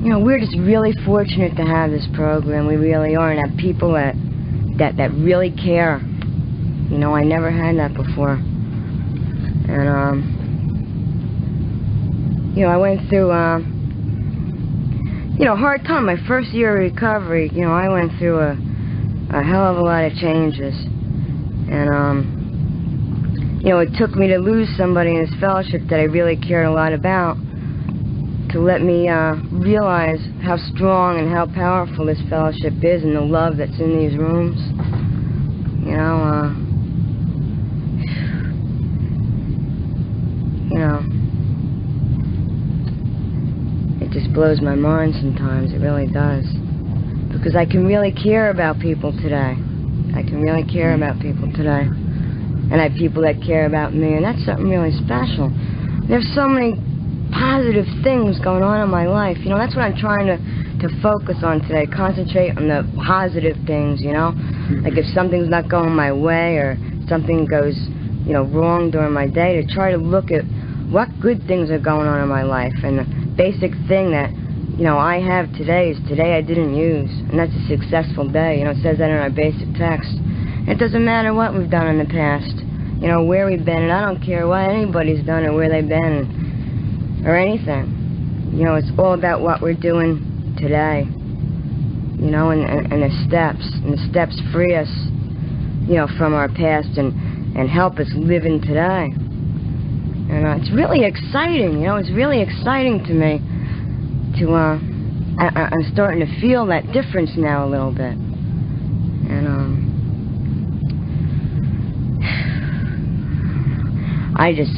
you know, we're just really fortunate to have this program. We really are, and have people that really care. You know, I never had that before. And, you know, I went through, you know, a hard time. My first year of recovery, you know, I went through a hell of a lot of changes. And, you know, it took me to lose somebody in this fellowship that I really cared a lot about to let me realize how strong and how powerful this fellowship is and the love that's in these rooms. You know, it just blows my mind sometimes. It really does. Because I can really care about people today. I can really care about people today. And I have people that care about me, and that's something really special. There's so many positive things going on in my life. You know, that's what I'm trying to focus on today. Concentrate on the positive things, you know. Like if something's not going my way or something goes, you know, wrong during my day, to try to look at what good things are going on in my life. And the basic thing that, you know, I have today is today I didn't use. And that's a successful day. You know, it says that in our basic text. It doesn't matter what we've done in the past, you know, where we've been, and I don't care what anybody's done or where they've been or anything. You know, it's all about what we're doing today, you know, and the steps. And the steps free us, you know, from our past and help us live in today. And it's really exciting, you know, it's really exciting to me to, I'm starting to feel that difference now a little bit. And, I just,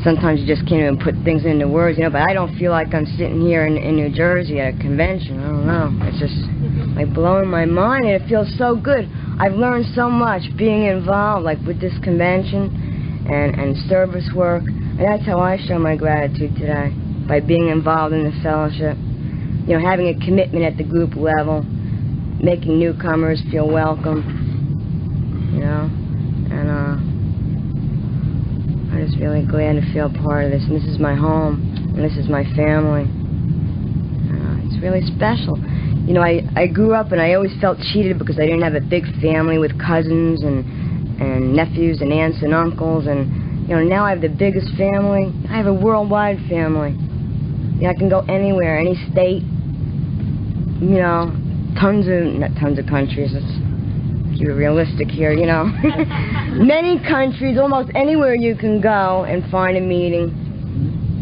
sometimes you just can't even put things into words, you know, but I don't feel like I'm sitting here in New Jersey at a convention. I don't know. It's just like blowing my mind, and it feels so good. I've learned so much being involved, like with this convention and service work, and that's how I show my gratitude today, by being involved in the fellowship. You know, having a commitment at the group level, making newcomers feel welcome, you know. And I'm just really glad to feel part of this. And this is my home, and this is my family. It's really special. You know, I grew up and I always felt cheated because I didn't have a big family with cousins and nephews and aunts and uncles. And, you know, now I have the biggest family. I have a worldwide family. You know, I can go anywhere, any state. You know, not tons of countries. You're realistic here, you know. Many countries, almost anywhere you can go and find a meeting,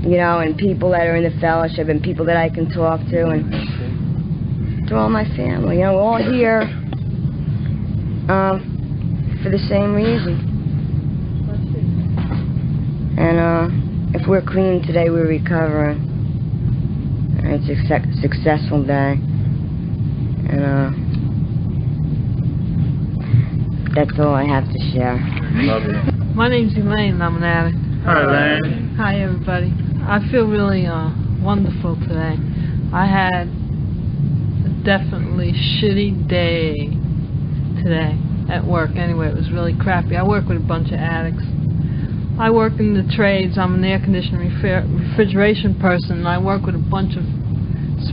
you know, and people that are in the fellowship and people that I can talk to, and they're all my family. You know, we're all here for the same reason. And if we're clean today, we're recovering. And it's a successful day. And that's all I have to share. Love you. My name's Elaine, and I'm an addict. Hi, Elaine. Hi, everybody. I feel really wonderful today. I had a definitely shitty day today at work. Anyway, it was really crappy. I work with a bunch of addicts. I work in the trades. I'm an air conditioning refrigeration person, and I work with a bunch of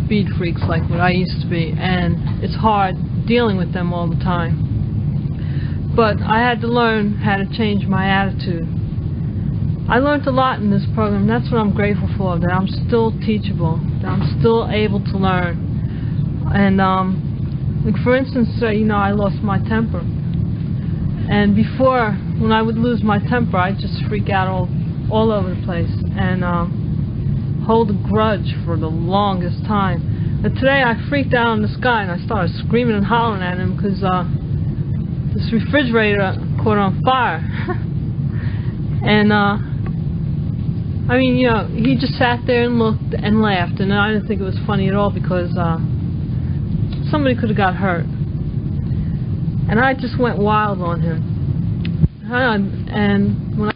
speed freaks like what I used to be, and it's hard dealing with them all the time. But I had to learn how to change my attitude. I learned a lot in this program. That's what I'm grateful for, that I'm still teachable, that I'm still able to learn. And, like for instance, you know, I lost my temper. And before, when I would lose my temper, I'd just freak out all over the place and hold a grudge for the longest time. But today I freaked out on this guy and I started screaming and hollering at him because this refrigerator caught on fire. And, I mean, you know, he just sat there and looked and laughed, and I didn't think it was funny at all because, somebody could have got hurt. And I just went wild on him. And when I